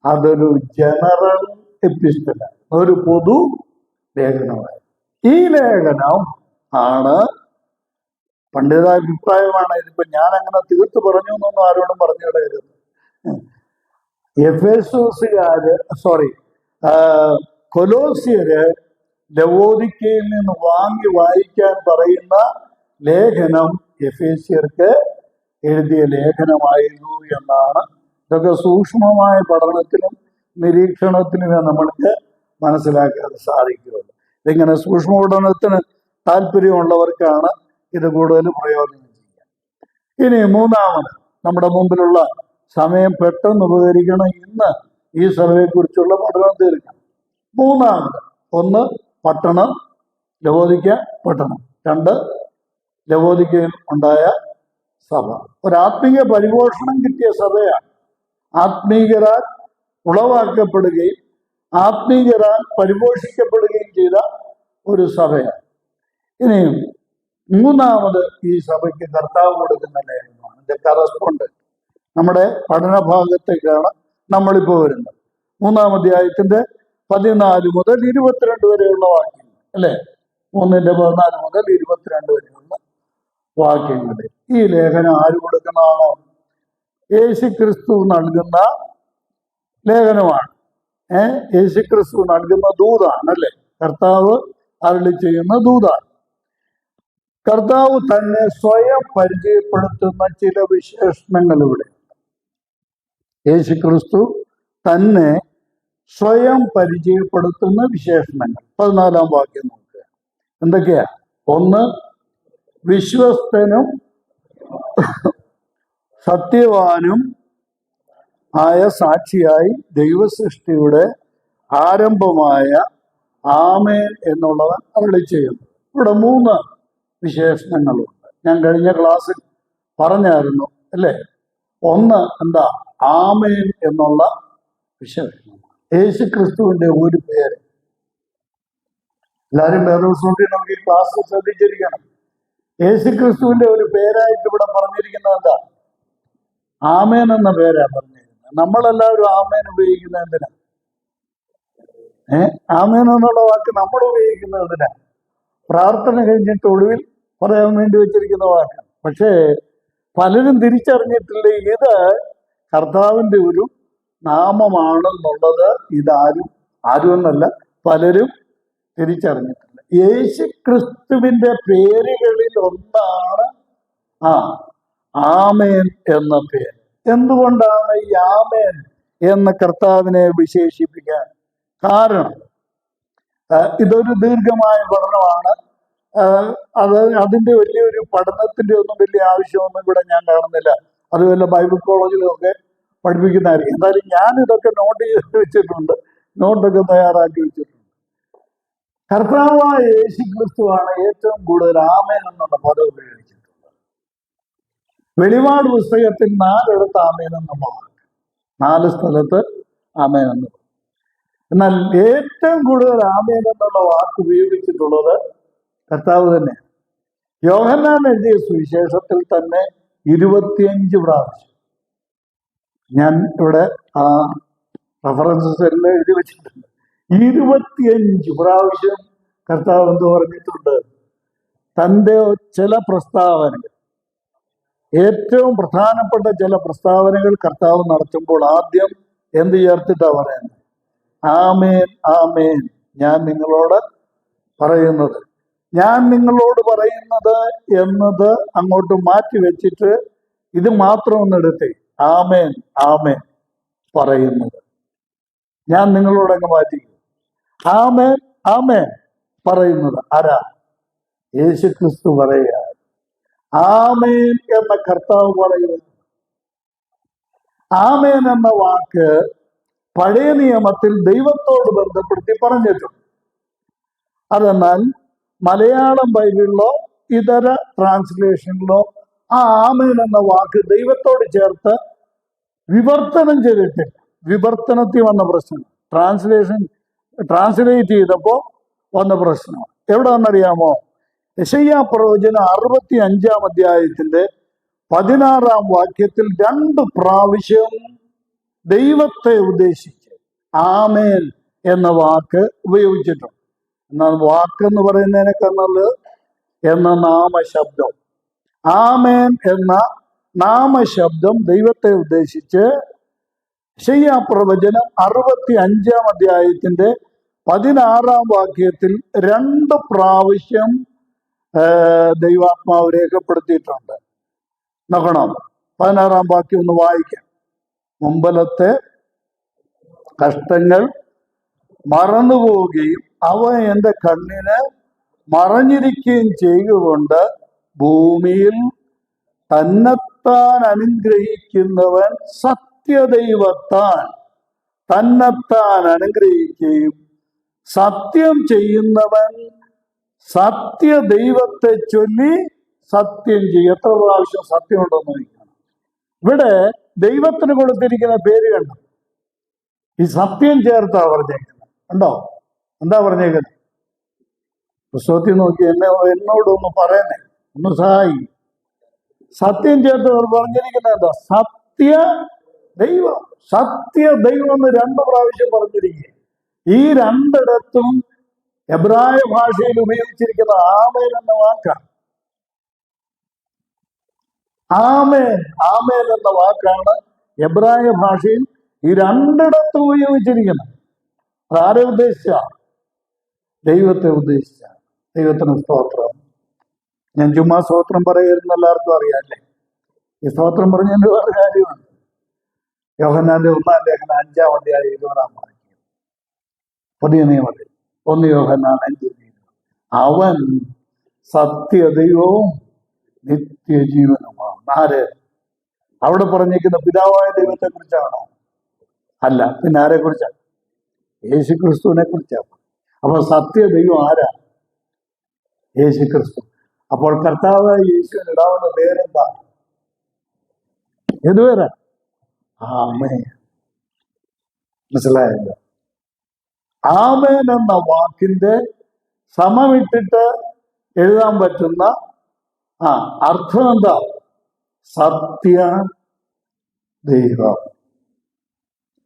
അതൊരു ജനറൽ എപ്പിസ്റ്റല, ഒരു പൊതു ലേഖനമായി. ഈ ലേഖനം ആണ് പണ്ഡിതാഭിപ്രായമാണ്. ഇതിപ്പോ ഞാൻ അങ്ങനെ തീർത്ത് പറഞ്ഞു എന്നൊന്നും ആരോടും പറഞ്ഞിടരുത്. കൊലോസ്യര് ലവോദിക്കയിൽ നിന്ന് വാങ്ങി വായിക്കാൻ പറയുന്ന ലേഖനം എഫേസ്യർക്ക് എഴുതിയ ലേഖനമായിരുന്നു എന്നാണ്. ഇതൊക്കെ സൂക്ഷ്മമായ പഠനത്തിലും നിരീക്ഷണത്തിലും നമ്മൾക്ക് മനസ്സിലാക്കാൻ സാധിക്കുന്നത്. ഇതിങ്ങനെ സൂക്ഷ്മ പഠനത്തിന് താല്പര്യമുള്ളവർക്കാണ് ഇത് കൂടുതൽ പ്രയോജനം ചെയ്യുക. ഇനി 3-ാമത്, നമ്മുടെ മുമ്പിലുള്ള സമയം പെട്ടെന്ന് ഉപകരിക്കണം. ഇന്ന് ഈ സഭയെക്കുറിച്ചുള്ള പഠനം തീർക്കണം. 3-ാമത്, 1 പട്ടണം, ലവോദിക്ക പട്ടണം. 2 ലവോദിക്കയിൽ ഉണ്ടായ സഭ. ഒരാത്മീയ പരിപോഷണം കിട്ടിയ സഭയാണ്. ആത്മീയരാൽ ഉളവാക്കപ്പെടുകയും ആത്മീയരാൽ പരിപോഷിക്കപ്പെടുകയും ചെയ്ത ഒരു സഭയാണ്. ഇനിയും 3-ാമത് ഈ സഭയ്ക്ക് കർത്താവ് കൊടുക്കുന്ന ലേഖനമാണ്. ഇതിന്റെ കറസ്പോണ്ടന്റ് നമ്മുടെ പഠനഭാഗത്തേക്കാണ് നമ്മളിപ്പോൾ വരുന്നത്. 3-ാം അധ്യായത്തിന്റെ 14 മുതൽ 22 വരെയുള്ള വാക്യങ്ങൾ, അല്ലെ? 3:14 മുതൽ 22 വരെയുള്ള വാക്യങ്ങളിൽ ഈ ലേഖനം ആര് കൊടുക്കുന്നതാണോ? യേശുക്രിസ്തു നൽകുന്ന ലേഖനമാണ്. യേശുക്രിസ്തു നൽകുന്ന ദൂതാണ്, അല്ലെ? കർത്താവ് അരുളി ചെയ്യുന്ന ദൂതാണ്. കർത്താവ് തന്നെ സ്വയം പരിചയപ്പെടുത്തുന്ന ചില വിശേഷണങ്ങൾ ഇവിടെ. യേശുക്രിസ്തു തന്നെ സ്വയം പരിചയപ്പെടുത്തുന്ന വിശേഷണങ്ങൾ. 14-ാം വാക്യം നോക്കുക. എന്തൊക്കെയാ? 1 വിശ്വസ്തനും സത്യവാനും ആയ സാക്ഷിയായി ദൈവസൃഷ്ടിയുടെ ആരംഭമായ ആമേൻ എന്നുള്ളവൻ അരുളി ചെയ്യുന്നു. ഇവിടെ 3 വിശേഷണങ്ങളുണ്ട്. ഞാൻ കഴിഞ്ഞ ക്ലാസ്സിൽ പറഞ്ഞായിരുന്നു, അല്ലേ? 1 എന്താ? ആമേൻ എന്നുള്ള വിശേഷണം. യേശുക്രിസ്തുവിന്റെ ഒരു പേര്. എല്ലാവരും വേറെ ദിവസം നമുക്ക് ഈ ക്ലാസ് ശ്രദ്ധിച്ചിരിക്കണം. യേശുക്രിസ്തുവിന്റെ ഒരു പേരായിട്ട് ഇവിടെ പറഞ്ഞിരിക്കുന്നത് എന്താ? ആമേൻ എന്ന പേരാ പറഞ്ഞിരിക്കുന്നത്. നമ്മളെല്ലാവരും ആമേൻ ഉപയോഗിക്കുന്നത് എന്തിനാ? ആമേൻ എന്നുള്ള വാക്ക് നമ്മൾ ഉപയോഗിക്കുന്നത് എന്തിനാ? പ്രാർത്ഥന കഴിഞ്ഞിട്ട് ഒടുവിൽ പറയാൻ വേണ്ടി വെച്ചിരിക്കുന്ന വാക്കാണ്. പക്ഷേ പലരും തിരിച്ചറിഞ്ഞിട്ടില്ല ഇത് കർത്താവിൻ്റെ ഒരു നാമമാണെന്നുള്ളത്. ആരും എന്നല്ല, പലരും തിരിച്ചറിഞ്ഞിട്ടില്ല. യേശു ക്രിസ്തുവിന്റെ പേരുകളിൽ ഒന്നാണ് ആമേൻ എന്ന പേര്. എന്തുകൊണ്ടാണ് ഈ ആമേൻ എന്ന് കർത്താവിനെ വിശേഷിപ്പിക്കാൻ കാരണം? ഇതൊരു ദീർഘമായ പഠനമാണ്. അതിന്റെ വലിയൊരു പഠനത്തിന്റെ ഒന്നും വലിയ ആവശ്യമൊന്നും ഇവിടെ ഞാൻ കാണുന്നില്ല. അതുപോലെ ബൈബിൾ കോളേജിലും ഒക്കെ പഠിപ്പിക്കുന്നതായിരിക്കും. എന്തായാലും ഞാൻ ഇതൊക്കെ നോട്ട് ചെയ്ത് വെച്ചിട്ടുണ്ട്, നോട്ടൊക്കെ തയ്യാറാക്കി വെച്ചിട്ടുണ്ട്. കർത്താവായ യേശു ക്രിസ്തുവാണ് ഏറ്റവും കൂടുതൽ ആമേൻ എന്നുള്ള പദം ഉപയോഗിച്ചിട്ടുള്ളത്. വെളിപാട് പുസ്തകത്തിൽ 4 ആമേൻ എന്നുള്ള വാക്ക്, 4 സ്ഥലത്ത് ആമേൻ എന്ന്. എന്നാൽ ഏറ്റവും കൂടുതൽ ആമേൻ എന്നുള്ള വാക്ക് ഉപയോഗിച്ചിട്ടുള്ളത് കർത്താവ് തന്നെ. യോഹന്നാൻ എഴുതിയ സുവിശേഷത്തിൽ തന്നെ 25 പ്രാവശ്യം. ഞാൻ ഇവിടെ റഫറൻസസ് എല്ലാം എഴുതി വെച്ചിട്ടുണ്ട്. 25 പ്രാവശ്യം കർത്താവ് എന്ത് പറഞ്ഞിട്ടുണ്ട്? തൻ്റെ ചില പ്രസ്താവനകൾ, ഏറ്റവും പ്രധാനപ്പെട്ട ചില പ്രസ്താവനകൾ കർത്താവ് നടത്തുമ്പോൾ ആദ്യം എന്ത് ചേർത്തിട്ടാ പറയുന്നത്? ആമേൻ ആമേൻ, ഞാൻ നിങ്ങളോട് പറയുന്നത് എന്നത് അങ്ങോട്ട് മാറ്റി വെച്ചിട്ട് ഇത് മാത്രം ഒന്നെടുത്തേ, ആമേൻ ആമേൻ പറയുന്നത്. ഞാൻ നിങ്ങളോടങ്ങ് മാറ്റി. ആമേൻ ആമേൻ പറയുന്നത് ആരാ? യേശു ക്രിസ്തു പറയുക. ആമേൻ എന്ന കർത്താവ് പറയുന്നത്. ആമേൻ എന്ന വാക്ക് പഴയ നിയമത്തിൽ ദൈവത്തോട് ബന്ധപ്പെടുത്തി പറഞ്ഞിട്ടുണ്ട്. അതെന്നാൽ മലയാളം ബൈബിളിലോ ഇതര ട്രാൻസ്ലേഷനിലോ ആമേൻ എന്ന വാക്ക് ദൈവത്തോട് ചേർത്ത് വിവർത്തനം ചെയ്തിട്ടില്ല. വിവർത്തനത്തിൽ വന്ന പ്രശ്നം, ട്രാൻസ്ലേറ്റ് ചെയ്തപ്പോൾ വന്ന പ്രശ്നം എവിടെ വന്നറിയാമോ? യെശയ്യാ പ്രവചനം 65-ാം അധ്യായത്തിന്റെ 16-ാം വാക്യത്തിൽ 2 പ്രാവശ്യം ദൈവത്തെ ഉദ്ദേശിച്ച് ആമേൻ എന്ന വാക്ക് ഉപയോഗിച്ചിട്ടുണ്ട്. എന്നാൽ വാക്കെന്ന് പറയുന്നതിനേക്കാൾ നല്ലത് എന്ന നാമശബ്ദം. ആമേൻ എന്ന നാമശബ്ദം ദൈവത്തെ ഉദ്ദേശിച്ച് യെശയ്യാ പ്രവചനം 65-ാം അധ്യായത്തിന്റെ 16-ാം വാക്യത്തിൽ 2 പ്രാവശ്യം ദൈവാത്മാവ് രേഖപ്പെടുത്തിയിട്ടുണ്ട്. നോക്കണം, 16-ാം വാക്യം ഒന്ന് വായിക്കാം. മുമ്പലത്തെ കഷ്ടങ്ങൾ മറന്നുപോവുകയും അവ എൻ്റെ കണ്ണിന് മറഞ്ഞിരിക്കുകയും ചെയ്തുകൊണ്ട് ഭൂമിയിൽ തന്നെത്താൻ അനുഗ്രഹിക്കുന്നവൻ സത്യദൈവത്താൻ തന്നെത്താൻ അനുഗ്രഹിക്കുകയും സത്യം ചെയ്യുന്നവൻ സത്യദൈവത്തെ ചൊല്ലി സത്യം ചെയ്യും. എത്ര പ്രാവശ്യം സത്യം ഉണ്ടെന്ന് ചോദിക്കണം. ഇവിടെ ദൈവത്തിന് കൊടുത്തിരിക്കുന്ന പേര് കണ്ടു, ഈ സത്യം ചേർത്താ പറഞ്ഞേക്കുന്നത്. ഉണ്ടോ? എന്താ പറഞ്ഞേക്കുന്നത്? പുസ്തകത്തിൽ നോക്കി എന്നോടൊന്ന് പറയുന്നേ, ഒന്ന് സഹായിക്കും. സത്യം ചേർത്ത് പറഞ്ഞിരിക്കുന്നത് എന്താ? സത്യ ദൈവം. സത്യ ദൈവം എന്ന് 2 പ്രാവശ്യം പറഞ്ഞിരിക്കുക. ഈ 2 എബ്രായ ഭാഷയിൽ ഉപയോഗിച്ചിരിക്കുന്ന ആമേൻ എന്ന വാക്കാണ്. ആമേൻ എന്ന വാക്കാണ് എബ്രായ ഭാഷയിൽ ഈ 2 ഉപയോഗിച്ചിരിക്കുന്നത്. അതാരെ ഉദ്ദേശിച്ച? ദൈവത്തെ ഉദ്ദേശിച്ച. ദൈവത്തിന് സ്തോത്രം. ഞാൻ ചുമ്മാ സ്തോത്രം പറയരുതെന്ന് എല്ലാവർക്കും അറിയാമല്ലേ? ഈ സ്തോത്രം പറഞ്ഞതിന്റെ വേറെ കാര്യമാണ്. യോഹന്നാന്റെ 1-ാം ലേഖനം 5-ാം അധ്യായം 20-ാം വാക്യം, പുതിയ നിയമത്തിൽ 1 യോഹന്നാൻ 5. അവൻ സത്യദൈവവും നിത്യജീവനുമാണ്. ആര്? അവിടെ പറഞ്ഞിരിക്കുന്ന പിതാവായ ദൈവത്തെ കുറിച്ചാണോ? അല്ല. പിന്നെ ആരെ കുറിച്ചാണ്? യേശു ക്രിസ്തുവിനെ കുറിച്ചാണ്. അപ്പൊ സത്യദൈവം ആരാ? യേശു ക്രിസ്തു. അപ്പോൾ കർത്താവായ യേശുവിന് ഇടാവുന്ന പേരെന്താ? ഏത് പേരാ? ആമേൻ. മനസ്സിലായല്ലോ? ആമേൻ എന്ന വാക്കിന്റെ സമമിട്ടിട്ട് എഴുതാൻ പറ്റുന്ന അർത്ഥം എന്താ? സത്യ ദൈവം.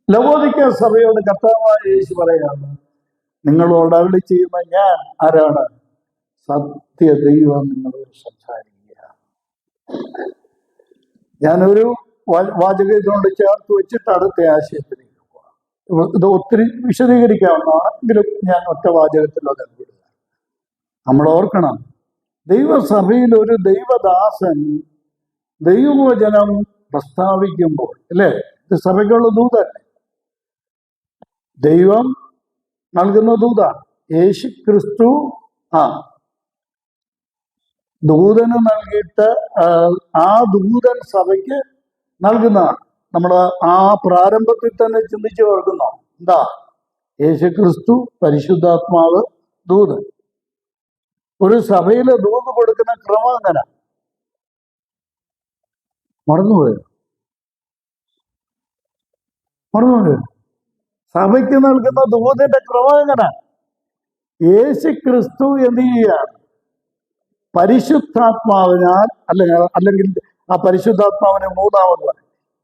ലവോദിക്ക സഭയോട് കർത്താവായ യേശു പറയാണ്, നിങ്ങളോട് അരുളി ചെയ്യുന്ന ഞാൻ ആരാണ്? സത്യദൈവം നിങ്ങളോട് സംസാരിക്കുക. ഞാനൊരു വാചകം ഇതുകൊണ്ട് ചേർത്ത് വെച്ചിട്ട് അടുത്ത ആശയത്തിലേക്ക് പോകാം. ഇത് ഒത്തിരി വിശദീകരിക്കാവുന്നതാണ്, എങ്കിലും ഞാൻ ഒറ്റ വാചകത്തിൽ അത് വിടുക. നമ്മൾ ഓർക്കണം, ദൈവസഭയിൽ ഒരു ദൈവദാസൻ ദൈവവചനം പ്രസ്താവിക്കുമ്പോൾ, അല്ലേ, ഇത് സഭയ്ക്കുള്ള ദൂതല്ലേ, ദൈവം നൽകുന്ന ദൂതാണ്. യേശു ക്രിസ്തു ദൂതന് നൽകിയിട്ട് ആ ദൂതൻ സഭയ്ക്ക് നൽകുന്നതാണ്. നമ്മൾ ആ പ്രാരംഭത്തിൽ തന്നെ ചിന്തിച്ചു ഓർക്കുന്നോ? എന്താ? യേശു ക്രിസ്തു, പരിശുദ്ധാത്മാവ്, ദൂതൻ. ഒരു സഭയില് ദൂത് കൊടുക്കുന്ന ക്രമം എങ്ങനെ? മറന്നുപോയോ? സഭയ്ക്ക് നൽകുന്ന ദൂതിന്റെ ക്രമം എങ്ങനെ? യേശു ക്രിസ്തു എന്ത് ചെയ്യുകയാണ്? പരിശുദ്ധാത്മാവിനാൽ, അല്ലെങ്കിൽ ആ പരിശുദ്ധാത്മാവിനെ മൂന്നാമത്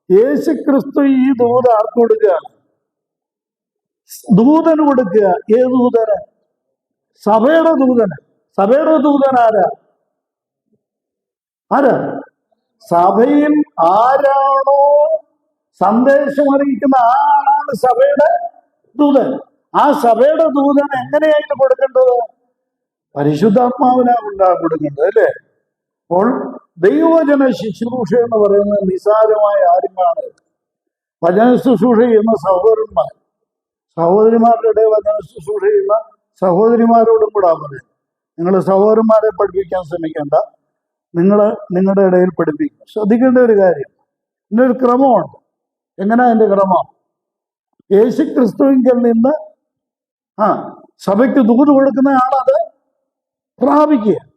യേശു ക്രിസ്തു ഈ ദൂത് ആർക്ക് കൊടുക്കുകയാണ്? ദൂതന് കൊടുക്കുക. ഏത് ദൂതന്? സഭയുടെ ദൂതന്. സഭയുടെ ദൂതൻ ആരാ? സഭയിൽ ആരാണോ സന്ദേശം അറിയിക്കുന്ന ആളാണ് സഭയുടെ ദൂതൻ. ആ സഭയുടെ ദൂതൻ എങ്ങനെയായിട്ട് കൊടുക്കേണ്ടത്? പരിശുദ്ധാത്മാവിനാണ് കൊടുക്കേണ്ടത്, അല്ലേ? അപ്പോൾ ദൈവവചന ശുശ്രൂഷ എന്ന് പറയുന്നത് നിസാരമായ ആരും കാണരുത്. വചന ശുശ്രൂഷ ചെയ്യുന്ന സഹോദരിമാരുടെ വചന ശുശ്രൂഷ ചെയ്യുന്ന സഹോദരിമാരോടും കൂടെ പറയുന്നത്, നിങ്ങൾ സഹോദരന്മാരെ പഠിപ്പിക്കാൻ ശ്രമിക്കേണ്ട, നിങ്ങളുടെ ഇടയിൽ പഠിപ്പിക്കും. ശ്രദ്ധിക്കേണ്ട ഒരു കാര്യം, ഇതിനൊരു ക്രമമുണ്ട്. എങ്ങനെ അതിന്റെ ക്രമം? യേശു ക്രിസ്തുവിൽ നിന്ന് സഭയ്ക്ക് ദൂത് കൊടുക്കുന്ന ആളത്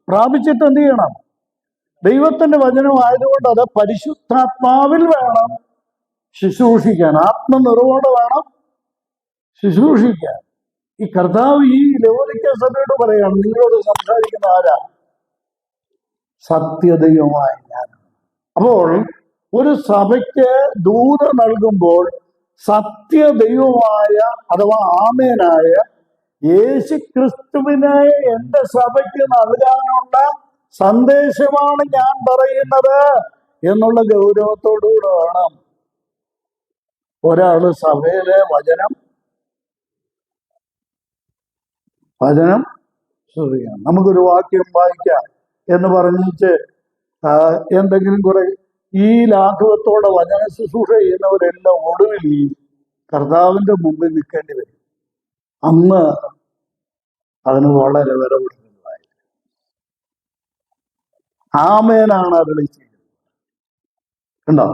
പ്രാപിച്ചിട്ട് എന്ത് ചെയ്യണം? ദൈവത്തിന്റെ വചനമായതുകൊണ്ട് അത് പരിശുദ്ധാത്മാവിൽ വേണം ശുശ്രൂഷിക്കാൻ, ആത്മനിറവോടെ വേണം ശുശ്രൂഷിക്കാൻ. ഈ കർത്താവ് ഈ ലവോദിക്ക സഭയോട് പറയാണ്, നിങ്ങളോട് സംസാരിക്കുന്ന ആരാ? സത്യദൈവമായ ഞാൻ. അപ്പോൾ ഒരു സഭയ്ക്ക് ദൂത് നൽകുമ്പോൾ സത്യദൈവമായ അഥവാ ആമേനായ യേശു ക്രിസ്തുവിനെ എന്റെ സഭയ്ക്ക് നൽകാനുള്ള സന്ദേശമാണ് ഞാൻ പറയുന്നത് എന്നുള്ള ഗൗരവത്തോടുകൂടെ വേണം ഒരാള് സഭയിലെ വചനം ശ്രദ്ധിക്കണം. നമുക്കൊരു വാക്യം വായിക്കാം എന്ന് പറഞ്ഞിട്ട് എന്തെങ്കിലും കുറെ ഈ ലാഘവത്തോടെ വചന ശുശ്രൂഷ ചെയ്യുന്നവരെല്ലാം ഒടുവിൽ കർത്താവിന്റെ മുമ്പിൽ നിൽക്കേണ്ടി വരും. അന്ന് അതിന് വളരെ വില കൊടുക്കുന്നതായി. ആമേനാണ് അരുളി ചെയ്യുന്നത്. കണ്ടോ?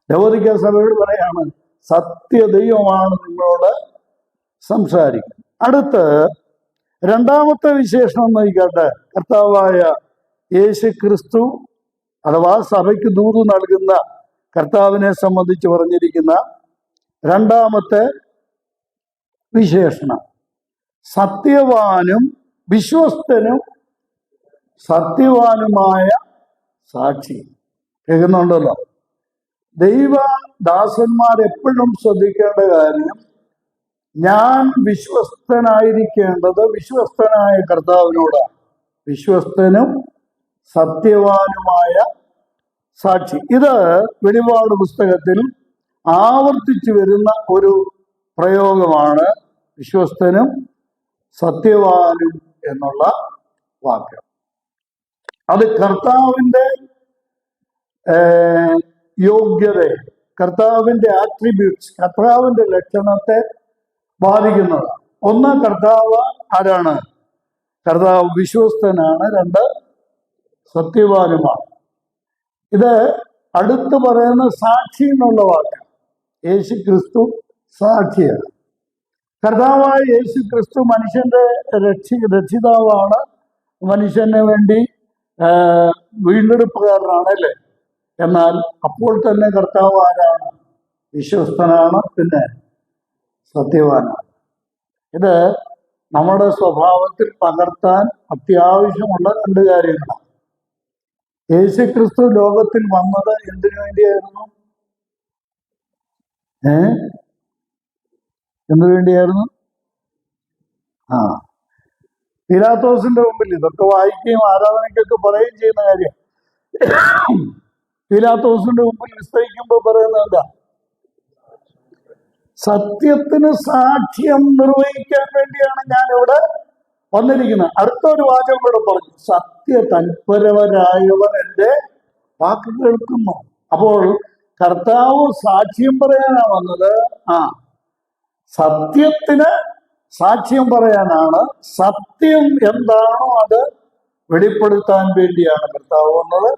ലവോദിക്ക സഭയോട് പറയാണ്, സത്യദൈവമാണ് നിങ്ങളോട് സംസാരിക്കുന്നത്. അടുത്ത് രണ്ടാമത്തെ വിശേഷണം നോക്കിക്കട്ടെ. കർത്താവായ യേശു ക്രിസ്തു അഥവാ സഭയ്ക്ക് ദൂത് നൽകുന്ന കർത്താവിനെ സംബന്ധിച്ച് പറഞ്ഞിരിക്കുന്ന രണ്ടാമത്തെ വിശേഷണം, സത്യവാനും വിശ്വസ്തനും സത്യവാനുമായ സാക്ഷി. കേൾക്കുന്നുണ്ടല്ലോ? ദൈവദാസന്മാരെപ്പോഴും ശ്രദ്ധിക്കേണ്ട കാര്യം, ഞാൻ വിശ്വസ്തനായിരിക്കേണ്ടത് വിശ്വസ്തനായ കർത്താവിനോടാണ്. വിശ്വസ്തനും സത്യവാനുമായ സാക്ഷി. ഇത് വെളിപാട് പുസ്തകത്തിൽ ആവർത്തിച്ചു വരുന്ന ഒരു പ്രയോഗമാണ്, വിശ്വസ്തനും സത്യവാനും എന്നുള്ള വാക്ക്. അത് കർത്താവിൻ്റെ യോഗ്യതയെ, കർത്താവിൻ്റെ ആട്രിബ്യൂട്ട്സ്, കർത്താവിൻ്റെ ലക്ഷണത്തെ ബാധിക്കുന്നതാണ്. ഒന്ന്, കർത്താവ് ആരാണ്? കർത്താവ് വിശ്വസ്തനാണ്. രണ്ട്, സത്യവാനുമാണ്. ഇത് അടുത്ത് പറയുന്ന സാക്ഷി എന്നുള്ള വാക്ക്. യേശു ക്രിസ്തു സാക്ഷിയാണ്. കർത്താവായ യേശു ക്രിസ്തു മനുഷ്യന്റെ രക്ഷിതാവാണ്. മനുഷ്യന് വേണ്ടി വീണ്ടെടുപ്പുകാരനാണ്, അല്ലേ? എന്നാൽ അപ്പോൾ തന്നെ കർത്താവ് ആരാണ്? വിശ്വസ്തനാണ്, പിന്നെ സത്യവാനാണ്. ഇത് നമ്മുടെ സ്വഭാവത്തിൽ പകർത്താൻ അത്യാവശ്യമുള്ള രണ്ട് കാര്യങ്ങളാണ്. യേശു ക്രിസ്തു ലോകത്തിൽ വന്നത് എന്തിനു വേണ്ടിയായിരുന്നു? എന്തിനു വേണ്ടിയായിരുന്നു? പീലാത്തോസിന്റെ മുമ്പിൽ ഇതൊക്കെ വായിക്കുകയും ആരാധനയ്ക്കൊക്കെ പറയുകയും ചെയ്യുന്ന കാര്യം. പീലാത്തോസിന്റെ മുമ്പിൽ വിസ്തരിക്കുമ്പോൾ പറയുന്നത് എന്താ? സത്യത്തിന് സാക്ഷ്യം നിർവഹിക്കാൻ വേണ്ടിയാണ് ഞാൻ ഇവിടെ വന്നിരിക്കുന്നത്. അടുത്തൊരു വാചകം കൂടെ പറഞ്ഞു, സത്യ തൽപരവരായവർ എൻ്റെ വാക്ക് കേൾക്കുന്നു. അപ്പോൾ കർത്താവ് സാക്ഷ്യം പറയാനാ വന്നത്. സത്യത്തിന് സാക്ഷ്യം പറയാനാണ്. സത്യം എന്താണോ അത് വെളിപ്പെടുത്താൻ വേണ്ടിയാണ് കർത്താവ് വന്നത്.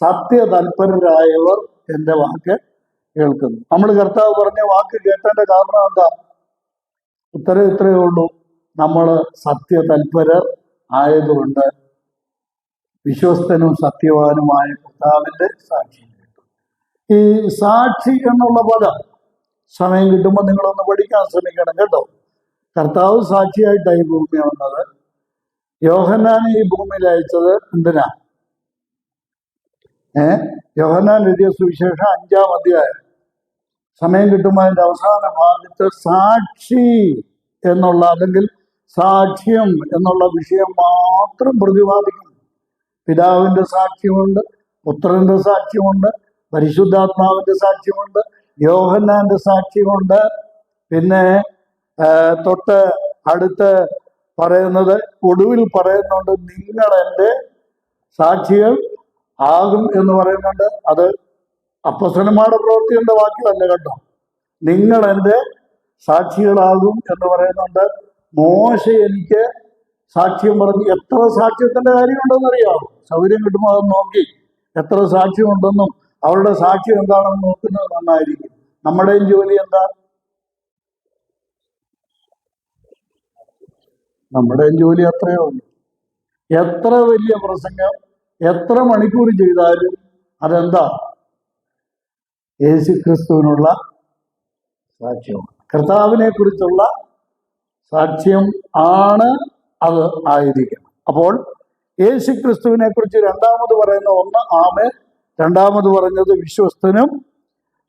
സത്യ തൽപരരായവർ എൻ്റെ വാക്ക് കേൾക്കുന്നു. നമ്മൾ കർത്താവ് പറഞ്ഞ വാക്ക് കേട്ടതിന്റെ കാരണം എന്താ? ഇത്രയേ ഉള്ളൂ. നമ്മൾ സത്യ തൽപരർ ആയതുകൊണ്ട് വിശ്വസ്തനും സത്യവാനുമായ കർത്താവിന്റെ സാക്ഷ്യം കേട്ടു. ഈ സാക്ഷി എന്നുള്ള പദം സമയം കിട്ടുമ്പോൾ നിങ്ങളൊന്ന് പഠിക്കാൻ ശ്രമിക്കണം കേട്ടോ. കർത്താവ് സാക്ഷിയായിട്ടായി ഭൂമി വന്നത്. യോഹന്നാനെ ഈ ഭൂമിയിൽ അയച്ചത് എന്തിനാ? യോഹന്നാൻ എഴുതിയ സുവിശേഷം 5-ാം അധ്യായം സമയം കിട്ടുമ്പോൾ അതിന്റെ അവസാന ഭാഗത്ത് സാക്ഷി എന്നുള്ള അല്ലെങ്കിൽ സാക്ഷ്യം എന്നുള്ള വിഷയം മാത്രം പ്രതിപാദിക്കുന്നു. പിതാവിന്റെ സാക്ഷ്യമുണ്ട്, പുത്രന്റെ സാക്ഷ്യമുണ്ട്, പരിശുദ്ധാത്മാവിന്റെ സാക്ഷ്യമുണ്ട്, യോഹന്നാന്റെ സാക്ഷ്യമുണ്ട്. പിന്നെ തൊട്ട് അടുത്ത് പറയുന്നത്, ഒടുവിൽ പറയുന്നുണ്ട്, നിങ്ങൾ എൻ്റെ സാക്ഷികൾ ആകും എന്ന് പറയുന്നുണ്ട്. അത് അപ്പോസ്തലന്മാരുടെ പ്രവൃത്തികളുടെ വാക്യമല്ല കേട്ടോ. നിങ്ങൾ എൻ്റെ സാക്ഷികളാകും എന്ന് പറയുന്നുണ്ട്. മോശ എനിക്ക് സാക്ഷ്യം പറഞ്ഞു. എത്ര സാക്ഷ്യത്തിന്റെ കാര്യമുണ്ടെന്ന് അറിയാമോ? സൗകര്യം കിട്ടുമ്പോൾ അത് നോക്കി എത്ര സാക്ഷ്യമുണ്ടെന്നും അവരുടെ സാക്ഷ്യം എന്താണെന്ന് നോക്കുന്നത് നന്നായിരിക്കും. നമ്മുടെയും ജോലി എന്താ? നമ്മുടെയും ജോലി അത്രയേ ഉള്ളൂ. എത്ര വലിയ പ്രസംഗം എത്ര മണിക്കൂർ ചെയ്താലും അതെന്താ? യേശുക്രിസ്തുവിനുള്ള സാക്ഷ്യമാണ്. കർത്താവിനെ കുറിച്ചുള്ള സാക്ഷ്യം ആണ് അത് ആയിരിക്കണം. അപ്പോൾ യേശുക്രിസ്തുവിനെ കുറിച്ച് രണ്ടാമത് പറയുന്ന ഒന്ന് ആമേൻ, രണ്ടാമത് പറഞ്ഞത് വിശ്വസ്തനും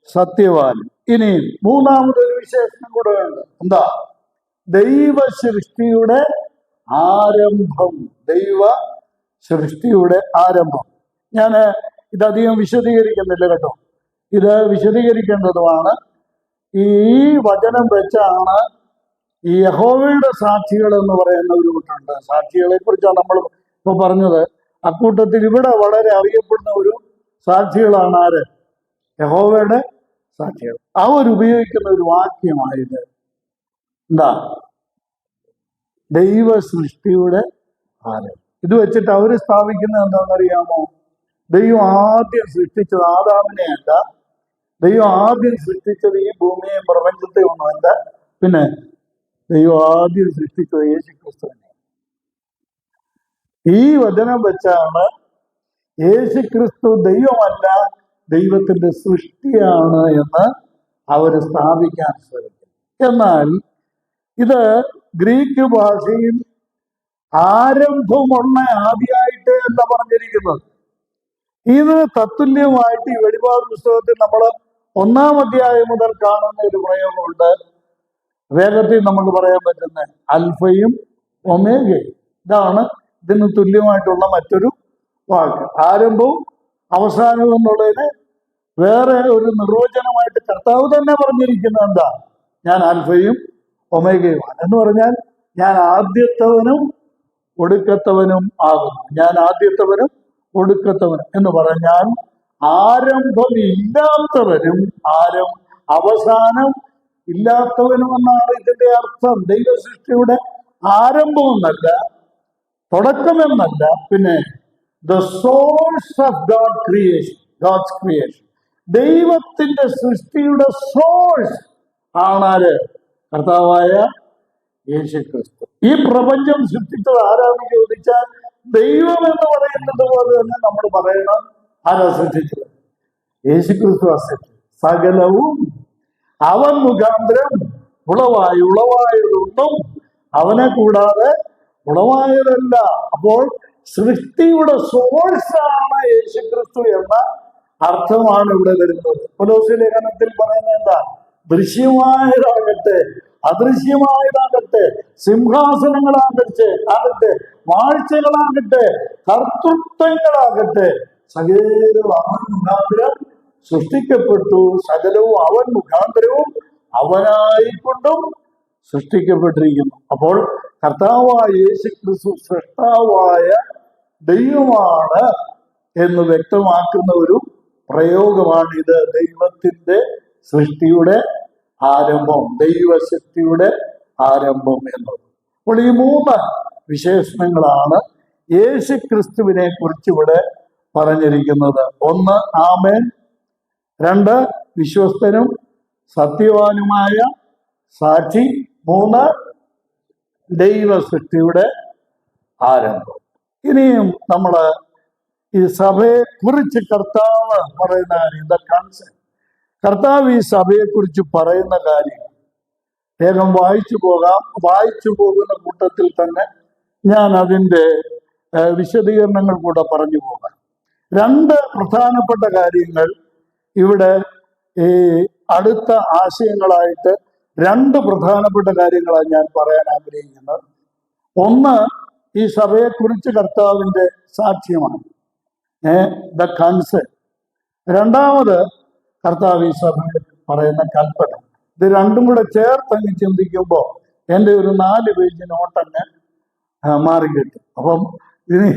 സത്യവാനും. ഇനി മൂന്നാമതൊരു വിശേഷണം കൂടെ വേണ്ട. എന്താ? ദൈവ സൃഷ്ടിയുടെ ആരംഭം. ദൈവ സൃഷ്ടിയുടെ ആരംഭം. ഞാൻ ഇതധികം വിശദീകരിക്കുന്നില്ല കേട്ടോ. ഇത് വിശദീകരിക്കേണ്ടതുമാണ്. ഈ വചനം വെച്ചാണ് ഈ യഹോവയുടെ സാക്ഷികൾ എന്ന് പറയുന്ന ഒരു കൂട്ടുണ്ട്. സാക്ഷികളെ കുറിച്ചാണ് നമ്മൾ ഇപ്പൊ പറഞ്ഞത്. അക്കൂട്ടത്തിൽ ഇവിടെ വളരെ അറിയപ്പെടുന്ന ഒരു സാക്ഷികളാണ് ആര്? യഹോവയുടെ സാക്ഷികൾ. അവരുപയോഗിക്കുന്ന ഒരു വാക്യമായത് എന്താ? ദൈവ സൃഷ്ടിയുടെ ആരംഭം. ഇത് വെച്ചിട്ട് അവർ സ്ഥാപിക്കുന്നത് എന്താണെന്നറിയാമോ? ദൈവം ആദ്യം സൃഷ്ടിച്ചത് ആദാമിനെ അല്ല. ദൈവം ആദ്യം സൃഷ്ടിച്ചത് ഈ ഭൂമിയെയും പ്രപഞ്ചത്തെ ഒന്നുമല്ല. പിന്നെ ദൈവം ആദ്യം സൃഷ്ടിച്ചത് യേശുക്രിസ്തുവിനെ. ഈ വചനം വെച്ചാണ് യേശുക്രിസ്തു ദൈവമല്ല, ദൈവത്തിന്റെ സൃഷ്ടിയാണ് എന്ന് അവർ സ്ഥാപിക്കാൻ ശ്രമിക്കും. എന്നാൽ ഇത് ഗ്രീക്ക് ഭാഷയിൽ ആരംഭമുള്ള ആദ്യമായിട്ട് എന്താ പറഞ്ഞിരിക്കുന്നത്. ഇത് തത്തുല്യമായിട്ട് ഈ വെളിപാട് പുസ്തകത്തിൽ നമ്മൾ 1-ാം അധ്യായം മുതൽ കാണുന്ന ഒരു പ്രയോഗമുണ്ട്. വേഗത്തിൽ നമുക്ക് പറയാൻ പറ്റുന്ന അൽഫയും ഒമേഗയും. ഇതാണ് ഇതിന് തുല്യമായിട്ടുള്ള മറ്റൊരു വാക്ക്. ആരംഭവും അവസാനവും എന്നുള്ളതിന് വേറെ ഒരു നിർവചനമായിട്ട് കർത്താവ് തന്നെ പറഞ്ഞിരിക്കുന്നത് എന്താ? ഞാൻ ആൽഫയും ഒമേഗയുമാണ് എന്ന് പറഞ്ഞാൽ ഞാൻ ആദ്യത്തവനും ഒടുക്കത്തവനും ആകുന്നു. ഞാൻ ആദ്യത്തവനും ഒടുക്കത്തവനും എന്ന് പറഞ്ഞാൽ ആരംഭമില്ലാത്തവനും അവസാനം ഇല്ലാത്തവനും എന്നാണ് ഇതിന്റെ അർത്ഥം. ദൈവ സൃഷ്ടിയുടെ ആരംഭമെന്നല്ല, തുടക്കമെന്നല്ല, പിന്നെ the source of God creation, God's creation. ദൈവത്തിന്റെ സൃഷ്ടിയുടെ സോഴ്സ് ആണാര്? കർത്താവായ യേശുക്രിസ്തു. ഈ പ്രപഞ്ചം സൃഷ്ടിച്ചത് ആരാന്ന് ചോദിച്ചാൽ ദൈവം എന്ന് പറയുന്നത് പോലെ തന്നെ നമ്മൾ പറയണം ആരാ സൃഷ്ടിച്ചത്? യേശുക്രിസ്തു സൃഷ്ടിച്ചത്. സകലവും അവൻ മുഖാന്തരം ഉളവായതൊന്നും അവനെ കൂടാതെ ഉളവായതല്ല. അപ്പോൾ സൃഷ്ടിയുടെ സോഴ്സാണ് യേശുക്രിസ്തു എന്ന അർത്ഥമാണ് ഇവിടെ വരുന്നത്. കൊലോസ്യ ലേഖനത്തിൽ പറയുന്നത് എന്താ? ദൃശ്യമായതാകട്ടെ അദൃശ്യമായതാകട്ടെ, സിംഹാസനങ്ങളാകട്ടെ, വാഴ്ചകളാകട്ടെ, കർത്തൃത്വങ്ങളാകട്ടെ, സകലവും അവൻ മുഖാന്തരം സൃഷ്ടിക്കപ്പെട്ടു. സകലവും അവൻ മുഖാന്തരവും അവനായിക്കൊണ്ടും സൃഷ്ടിക്കപ്പെട്ടിരിക്കുന്നു. അപ്പോൾ കർത്താവായ യേശുക്രിസ്തു സൃഷ്ടാവായ ദൈവമാണ് എന്ന് വ്യക്തമാക്കുന്ന ഒരു പ്രയോഗമാണിത്. ദൈവത്തിന്റെ സൃഷ്ടിയുടെ ആരംഭം, ദൈവശക്തിയുടെ ആരംഭം എന്നത്. അപ്പോൾ ഈ 3 വിശേഷണങ്ങളാണ് യേശുക്രിസ്തുവിനെ കുറിച്ച് ഇവിടെ പറഞ്ഞിരിക്കുന്നത്. 1 ആമേൻ, 2 വിശ്വസ്തനും സത്യവാനുമായ സാക്ഷി, 3 ദൈവ സൃഷ്ടിയുടെ ആരംഭം. ഇനിയും നമ്മള് ഈ സഭയെ കുറിച്ച് കർത്താവ് പറയുന്ന കാര്യം, ദ കൺസെപ്റ്റ്, കർത്താവ് ഈ സഭയെ കുറിച്ച് പറയുന്ന കാര്യം വേഗം വായിച്ചു പോകുന്ന കൂട്ടത്തിൽ തന്നെ ഞാൻ അതിൻ്റെ വിശദീകരണങ്ങൾ കൂടെ പറഞ്ഞു പോകാം. 2 പ്രധാനപ്പെട്ട കാര്യങ്ങൾ ഇവിടെ ഈ അടുത്ത ആശയങ്ങളായിട്ട് 2 പ്രധാനപ്പെട്ട കാര്യങ്ങളാണ് ഞാൻ പറയാൻ ആഗ്രഹിക്കുന്നത്. 1 ഈ സഭയെക്കുറിച്ച് കർത്താവിൻ്റെ സാക്ഷ്യമാണ്, ദ കൺസെപ്റ്റ്. 2 കർത്താവ് ഈ സഭയിൽ പറയുന്ന കൽപ്പന. ഇത് 2ഉം കൂടെ ചേർത്തങ്ങ് ചിന്തിക്കുമ്പോൾ എൻ്റെ ഒരു 4 പേജ് നോട്ടങ്ങ് മാറിക്കിട്ടും. അപ്പം ഇനി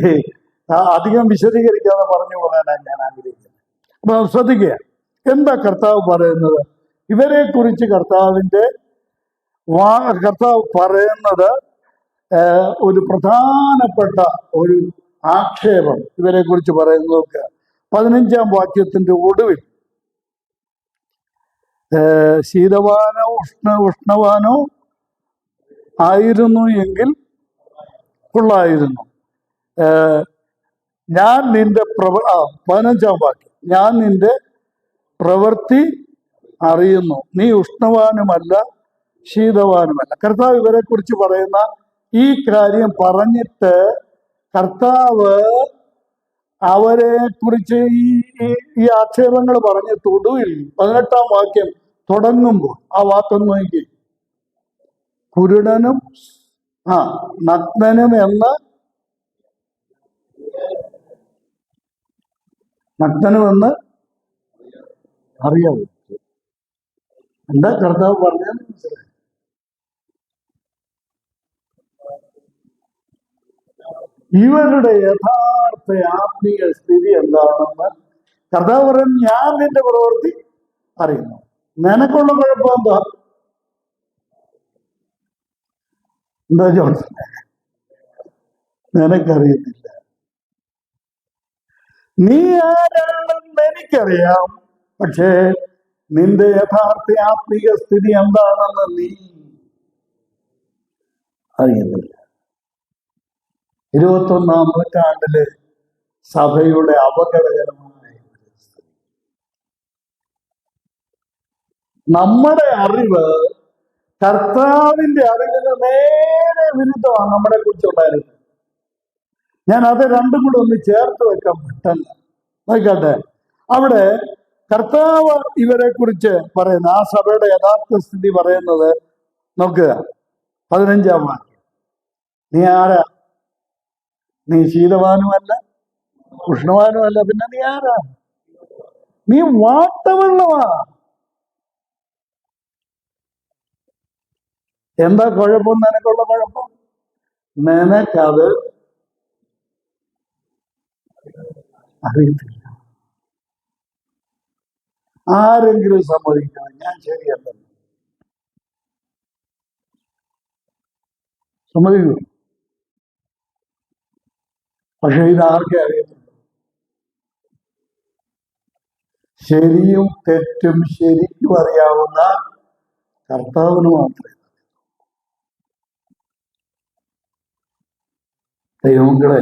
അധികം വിശദീകരിക്കാതെ പറഞ്ഞു പോകാനാണ് ഞാൻ ആഗ്രഹിക്കുന്നത്. അപ്പൊ ശ്രദ്ധിക്കുക, എന്താ കർത്താവ് പറയുന്നത്? ഇവരെ കുറിച്ച് കർത്താവ് പറയുന്നത് ഒരു പ്രധാനപ്പെട്ട ഒരു ആക്ഷേപം ഇവരെ കുറിച്ച് പറയുന്നതൊക്കെ 15-ാം വാക്യത്തിന്റെ ഒടുവിൽ ശീതവാനോ ഉഷ്ണവാനോ ആയിരുന്നു എങ്കിൽ കൊള്ളായിരുന്നു. ഞാൻ നിന്റെ 15-ാം വാക്യം, ഞാൻ നിന്റെ പ്രവൃത്തി അറിയുന്നു, നീ ഉഷ്ണവാനുമല്ല ശീതവാനുമല്ല. കർത്താവ് ഇവരെ കുറിച്ച് പറയുന്ന ഈ കാര്യം പറഞ്ഞിട്ട് കർത്താവ് അവരെ കുറിച്ച് ഈ ആക്ഷേപങ്ങൾ പറഞ്ഞിട്ട് ഒടുവിൽ 18-ാം വാക്യം തുടങ്ങുമ്പോൾ ആ വാക്കൊന്ന് നോക്കി, കുരുടനും നഗ്നനും എന്ന് അറിയാവൂ. എന്താ കർത്താവ് പറഞ്ഞതെന്ന് മനസ്സിലായി? ഇവരുടെ യഥാർത്ഥ ആത്മീയ സ്ഥിതി എന്താണെന്ന് കർത്താവ് പറയുന്നത്, ഞാൻ നിന്റെ പ്രവൃത്തി അറിയുന്നു. നിനക്കുള്ള കുഴപ്പം എന്താ ജോൺസൺ? നിനക്കറിയത്തില്ല. നീ ആരാണെന്ന് എനിക്കറിയാം, പക്ഷേ നിന്റെ യഥാർത്ഥ ആത്മീയ സ്ഥിതി എന്താണെന്ന് നീ അറിയുന്നില്ല. 21-ാം നൂറ്റാണ്ടിലെ സഭയുടെ അപകടകരമായ നമ്മുടെ അറിവ് കർത്താവിന്റെ അറിവിന് നേരെ വിരുദ്ധമാണ് നമ്മളെ കുറിച്ചുണ്ടായിരുന്നത്. ഞാൻ അത് 2ഉം കൂടെ ഒന്ന് ചേർത്ത് വെക്കാൻ പറ്റില്ല. നോക്കട്ടെ, അവിടെ കർത്താവ് ഇവരെ കുറിച്ച് പറയുന്ന ആ സഭയുടെ യഥാർത്ഥ സ്ഥിതി പറയുന്നത് നോക്കുക. 15-ാം വാക്യം, നീ ആരാ? നീ ശീതവാനുമല്ല ഉഷ്ണവാനുമല്ല, പിന്നെ നീ ആരാ? നീ വാട്ടവെള്ളമാ. എന്താ കുഴപ്പം? നിനക്കുള്ള കുഴപ്പം നിനക്കത് അറിയത്തില്ല. ആരെങ്കിലും സമ്മതിക്കണം ഞാൻ ശരിയല്ലെന്ന്? സമ്മതിക്കൂ? പക്ഷെ ഇത് ആർക്കേ അറിയത്തില്ല. ശരിയും തെറ്റും ശരിക്കും അറിയാവുന്ന കർത്താവിന് മാത്രമേ. ദൈവങ്ങളെ,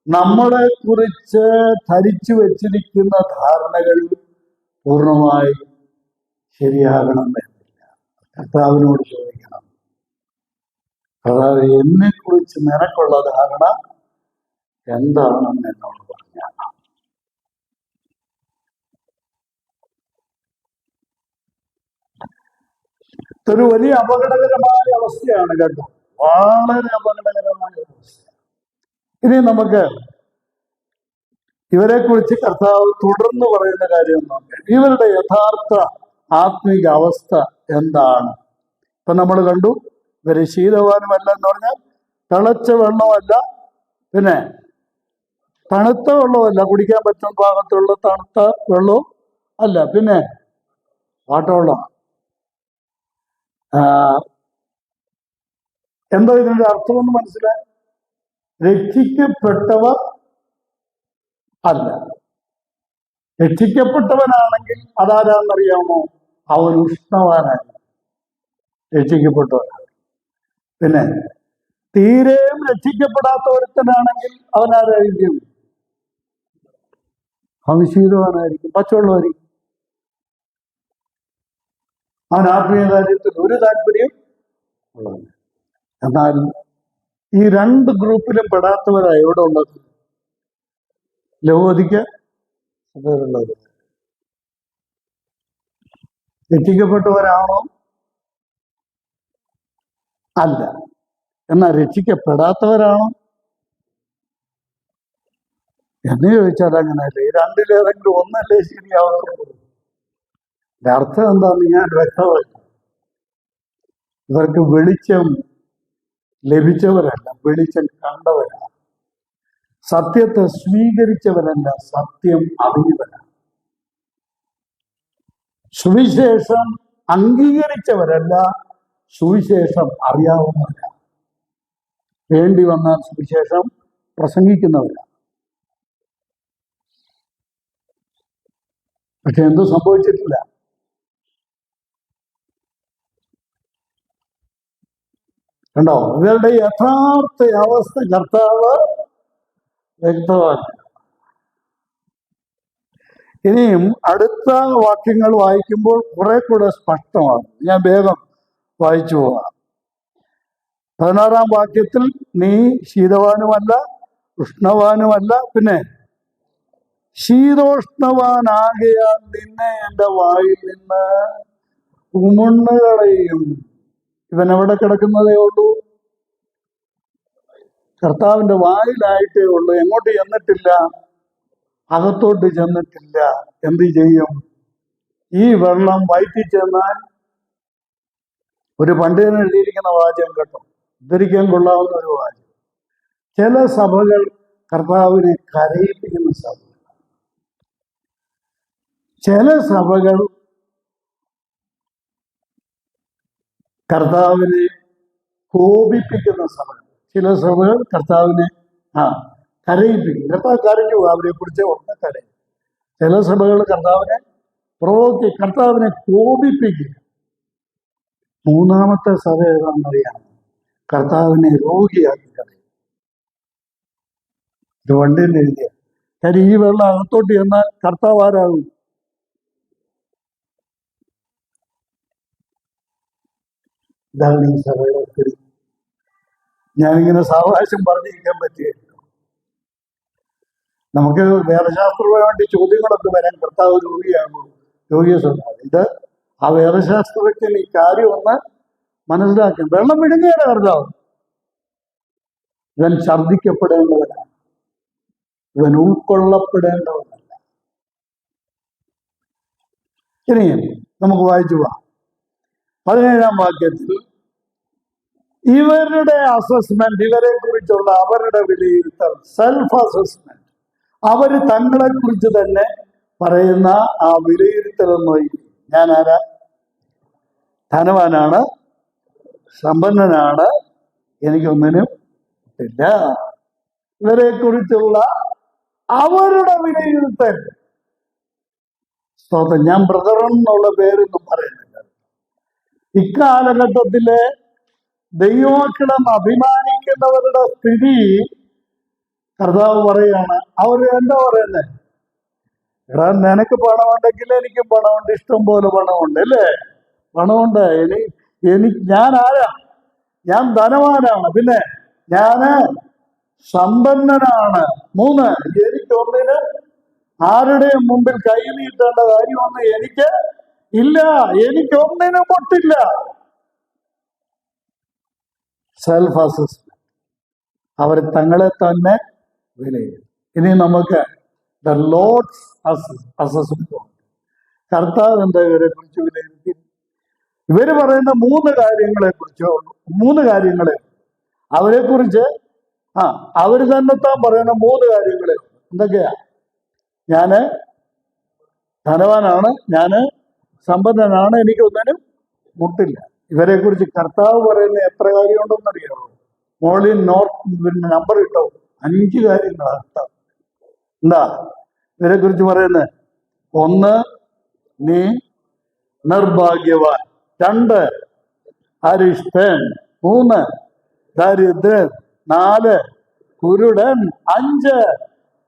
നമ്മളെ കുറിച്ച് ധരിച്ചു വച്ചിരിക്കുന്ന ധാരണകൾ പൂർണ്ണമായി ശരിയാകണം എന്നില്ല. കർത്താവിനോട് ചോദിക്കണം, കർത്താവ് എന്നെ കുറിച്ച് നിനക്കുള്ള ധാരണ എന്താണെന്ന് എന്നോട് പറഞ്ഞാൽ. ഇതൊരു വലിയ അപകടകരമായ അവസ്ഥയാണ് കേട്ടോ, വളരെ അപകടകരമായ അവസ്ഥ. ഇനി നമുക്ക് ഇവരെ കുറിച്ച് കർത്താവ് തുടർന്ന് പറയുന്ന കാര്യം നോക്കാം. ഇവരുടെ യഥാർത്ഥ ആത്മീക അവസ്ഥ എന്താണ്? ഇപ്പൊ നമ്മൾ കണ്ടു, ഇവര് ശീതവാനുമല്ല എന്ന് പറഞ്ഞാൽ തിളച്ച വെള്ളമല്ല, പിന്നെ തണുത്ത വെള്ളമല്ല, കുടിക്കാൻ പറ്റുന്ന ഭാഗത്തുള്ള തണുത്ത വെള്ളവും അല്ല, പിന്നെ വാട്ടവെള്ളം. എന്താ ഇതിന്റെ അർത്ഥമെന്ന് മനസ്സിലായി? രക്ഷിക്കപ്പെട്ടവർ അല്ല. രക്ഷിക്കപ്പെട്ടവനാണെങ്കിൽ അതാരാന്നറിയാമോ? അവൻ ഉഷ്ണവാനാണ്, രക്ഷിക്കപ്പെട്ടവനാണ്. പിന്നെ തീരെയും രക്ഷിക്കപ്പെടാത്ത ഒരുത്തനാണെങ്കിൽ അവനാരായിരിക്കും? അവൻ ശീതവാനായിരിക്കും, പച്ചവെള്ളമായിരിക്കും. അവൻ ആത്മീയ കാര്യത്തിൽ ഒരു താല്പര്യം ഉള്ളത്. എന്നാൽ ഈ രണ്ട് ഗ്രൂപ്പിലും പെടാത്തവരാണ് എവിടെ ഉള്ളത്? ലവോദിക്ക സഭയിലുള്ളത്. രക്ഷിക്കപ്പെട്ടവരാണോ? അല്ല. എന്നാൽ രക്ഷിക്കപ്പെടാത്തവരാണോ എന്ന് ചോദിച്ചാൽ അങ്ങനെയല്ലേ. രണ്ടിലേതെങ്കിലും ഒന്നല്ലേ ശരിയാവത്തുള്ളൂ. അർത്ഥം എന്താന്ന് ഞാൻ വ്യക്തമല്ല. ഇവർക്ക് വെളിച്ചം ലഭിച്ചവരല്ല, വെളിച്ചം കണ്ടവരാണ്. സത്യത്തെ സ്വീകരിച്ചവരല്ല, സത്യം അറിഞ്ഞവരാണ്. സുവിശേഷം അംഗീകരിച്ചവരല്ല, സുവിശേഷം അറിയാവുന്നവരാണ്. വേണ്ടി വന്നാൽ സുവിശേഷം പ്രസംഗിക്കുന്നവരാണ്. പക്ഷെ എന്തു സംഭവിച്ചിട്ടില്ല? കണ്ടോ? ഇവരുടെ യഥാർത്ഥ അവസ്ഥ കർത്താവ് വ്യക്തമാക്കി. ഇനിയും അടുത്ത വാക്യങ്ങൾ വായിക്കുമ്പോൾ കുറെ കൂടെ സ്പഷ്ടമാണ്. ഞാൻ വേഗം വായിച്ചു പോകാം. 16-ാം വാക്യത്തിൽ നീ ശീതവാനുമല്ല ഉഷ്ണവാനുമല്ല, പിന്നെ ശീതോഷ്ണവാനാകയാൽ നിന്നെ എൻ്റെ വായിൽ നിന്ന് ഉമിണ്ണുകളയും. ഇവൻ എവിടെ കിടക്കുന്നതേ ഉള്ളൂ? കർത്താവിന്റെ വായിലായിട്ടേ ഉള്ളൂ. എങ്ങോട്ട് ചെന്നിട്ടില്ല, അകത്തോട്ട് ചെന്നിട്ടില്ല. എന്ത് ചെയ്യും? ഈ വെള്ളം വയറ്റിൽ ചെന്നാൽ ഒരു പണ്ഡിതന് എഴുതിയിരിക്കുന്ന വാചകം കേട്ടോ, ഉദ്ധരിക്കാൻ കൊള്ളാവുന്ന ഒരു വാചകം. ചില സഭകൾ കർത്താവിനെ കരയിപ്പിക്കുന്ന സഭകൾ, ചില സഭകൾ കർത്താവിനെ കോപിപ്പിക്കുന്ന സഭകൾ, ചില സഭകൾ കർത്താവിനെ കരയിപ്പിക്കും. കർത്താവ് കരഞ്ഞു, അവരെ കുറിച്ച് ഒന്ന് കരയും. ചില സഭകൾ കർത്താവിനെ കർത്താവിനെ കോപിപ്പിക്കും. മൂന്നാമത്തെ സഭ ഏതാണെന്നറിയാം? കർത്താവിനെ രോഗിയാക്കി കളയും. ഇത് വണ്ടിയിൽ എഴുതിയ കാര്യം. ഈ വെള്ളം അകത്തോട്ട് ചെന്നാൽ കർത്താവ് ആരാകും? ഇതാണ് ഈ സഭയുടെ സ്ഥിതി. ഞാനിങ്ങനെ സാവകാശം പറഞ്ഞിരിക്കാൻ പറ്റുകയില്ല. നമുക്ക് വേദശാസ്ത്രപരമായിട്ട് ചോദ്യങ്ങളൊക്കെ വരാൻ കർത്താവ് രോഗിയാകും, രോഗിയെ സ്വഭാവം. ഇത് ആ വേദശാസ്ത്രജ്ഞൻ ഈ കാര്യം ഒന്ന് മനസ്സിലാക്കി. വെള്ളം വിഴുങ്ങിയാണ് കർത്താവ്. ഇവൻ ഛർദ്ദിക്കപ്പെടേണ്ടവനാണ്, ഇവൻ ഉൾക്കൊള്ളപ്പെടേണ്ടവനല്ല. ഇനിയും നമുക്ക് വായിച്ചു പോവാം. 17-ാം വാക്യത്തിൽ ഇവരുടെ അസസ്മെന്റ്, ഇവരെ കുറിച്ചുള്ള അവരുടെ വിലയിരുത്തൽ, സെൽഫ് അസസ്മെന്റ്, അവര് തങ്ങളെ കുറിച്ച് തന്നെ പറയുന്ന ആ വിലയിരുത്തലെന്ന് പറയും. ഞാൻ ആരാ? ധനവാനാണ്, സമ്പന്നനാണ്, എനിക്കൊന്നിനും ഇല്ല. ഇവരെ കുറിച്ചുള്ള അവരുടെ വിലയിരുത്തൽ. സ്തോത്രം. ഞാൻ ബ്രദർ എന്നുള്ള പേരൊന്നും പറയുന്നില്ല. ഇക്കാലഘട്ടത്തിലെ ദൈവമക്കളെന്ന് അഭിമാനിക്കുന്നവരുടെ സ്ഥിതി കർത്താവ് പറയാണ്. അവർ എന്താ പറയുന്നത്? എടാ, നിനക്ക് പണമുണ്ടെങ്കിൽ എനിക്കും പണമുണ്ട്, ഇഷ്ടം പോലെ പണമുണ്ട്, അല്ലേ? പണമുണ്ട്. ഞാൻ ആരാ? ഞാൻ ധനവാനാണ്, പിന്നെ ഞാന് സമ്പന്നനാണ്. 3, എനിക്കൊന്നിന് ആരുടെയും മുമ്പിൽ കൈ നീട്ടേണ്ട കാര്യമൊന്നും എനിക്ക് ഇല്ല, എനിക്കൊന്നിനും പൊട്ടില്ല. Self assessment. അവർ തങ്ങളെ തന്നെ വിലയിരുത്തും. ഇനി നമുക്ക് ദ ലോഡ്സ് അസസ്മെന്റ്. കർത്താവ് എന്താ ഇവരെ കുറിച്ച് വിലയിരുത്തി? ഇവര് പറയുന്ന മൂന്ന് കാര്യങ്ങളെ അവരെ കുറിച്ച് അവര് തന്നെ പറയുന്ന മൂന്ന് കാര്യങ്ങളെ. എന്തൊക്കെയാ? ഞാന് ധനവാനാണ്, ഞാന് സമ്പന്നനാണ്, എനിക്കൊന്നിനും മുട്ടില്ല. ഇവരെ കുറിച്ച് കർത്താവ് പറയുന്ന എത്ര കാര്യമുണ്ടെന്നറിയാമോ? മോളിൽ നമ്പർ ഇട്ടോ, 5 കാര്യങ്ങളാണ് കർത്താവ്. എന്താ ഇവരെ കുറിച്ച് പറയുന്നത്? 1, നീ നിർഭാഗ്യവാൻ. 2, അരിഷ്ടൻ. 3, ദരിദ്രൻ. 4, കുരുടൻ. 5,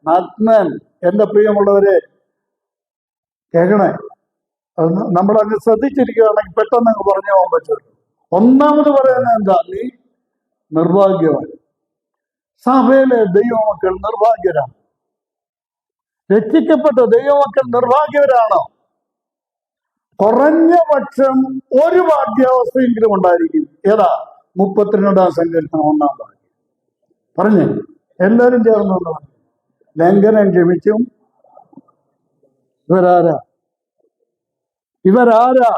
നഗ്നൻ. എന്റെ പ്രിയമുള്ളവരെ കേൾക്കണേ, നമ്മളങ്ങ് ശ്രദ്ധിച്ചിരിക്കുകയാണെങ്കിൽ പെട്ടെന്ന് അങ്ങ് പറഞ്ഞു പോകാൻ പറ്റുമല്ലോ. ഒന്നാമത് പറയുന്നത് എന്താ? നീ നിർഭാഗ്യവാൻ. സഭയിലെ ദൈവമക്കൾ നിർഭാഗ്യരാണ്. രക്ഷിക്കപ്പെട്ട ദൈവമക്കൾ നിർഭാഗ്യവരാണോ? കുറഞ്ഞ പക്ഷം ഒരു ഭാഗ്യാവസ്ഥയെങ്കിലും ഉണ്ടായിരിക്കും. ഏതാ? 32 സങ്കീർത്തനം 1 ഭാഗ്യം. പറഞ്ഞേ, എല്ലാവരും ചേർന്നു. ലംഘനം ക്ഷമിച്ചും. ഇവരാരാ?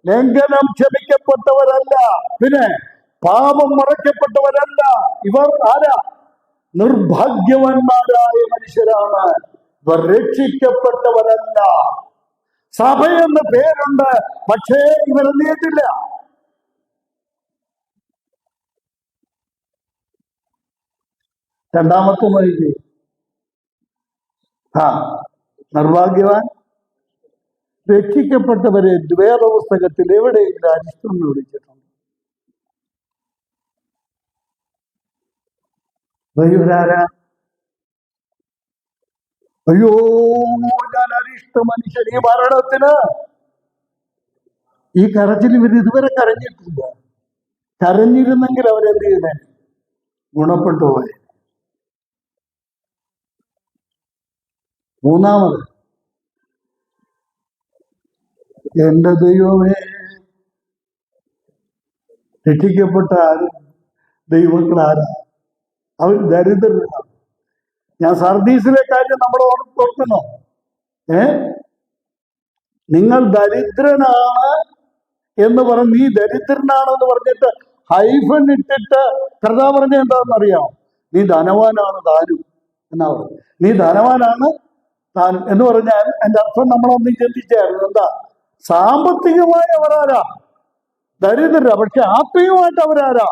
ലംഘനം ക്ഷമിക്കപ്പെട്ടവരല്ല, പിന്നെ പാപം മറയ്ക്കപ്പെട്ടവരല്ല. ഇവർ ആരാ? നിർഭാഗ്യവാന്മാരായ മനുഷ്യരാണ്. ഇവർ രക്ഷിക്കപ്പെട്ടവരല്ല. സഭയെന്ന് പേരുണ്ട്, പക്ഷേ ഇവരെന്ത് ചെയ്തില്ല? രണ്ടാമത്തെ വഴിക്ക് നിർഭാഗ്യവാൻ. രക്ഷിക്കപ്പെട്ടവരെ വേദപുസ്തകത്തിൽ എവിടെയെങ്കിലും അരിഷ്ടം എന്ന് വിളിച്ചിട്ടുണ്ട്? ഇവരാരാ? അയ്യോ, ഞാൻ അരിഷ്ട മനുഷ്യൻ. ഈ മരണത്തിന് ഈ കരച്ചിൽ ഇവർ ഇതുവരെ കരഞ്ഞിട്ടില്ല. കരഞ്ഞിരുന്നെങ്കിൽ അവരെന്ത് ചെയ്തേ? ഗുണപ്പെട്ടു പോയി. മൂന്നാമത്, എന്റെ ദൈവമേ, രക്ഷിക്കപ്പെട്ട ദൈവങ്ങളാരാ? അവർ ദരിദ്രരാണ്. ഞാൻ സർദീസിലെ കാര്യം നമ്മൾ ഓർക്കുന്നു. നിങ്ങൾ ദരിദ്രനാണ് എന്ന് പറഞ്ഞ്, നീ ദരിദ്രനാണെന്ന് പറഞ്ഞിട്ട് ഹൈഫൻ ഇട്ടിട്ട് കർത്താവ് പറഞ്ഞ എന്താണെന്നറിയാം? നീ ധനവാനാണ് താനും എന്നാ പറഞ്ഞു. നീ ധനവാനാണ് താനും എന്ന് പറഞ്ഞാൽ എൻ്റെ അർത്ഥം നമ്മളൊന്നും ചിന്തിച്ചായിരുന്നു. എന്താ? സാമ്പത്തികമായി അവരാരാ? ദരിദ്രരാ. പക്ഷെ ആത്മീയമായിട്ട് അവരാരാ?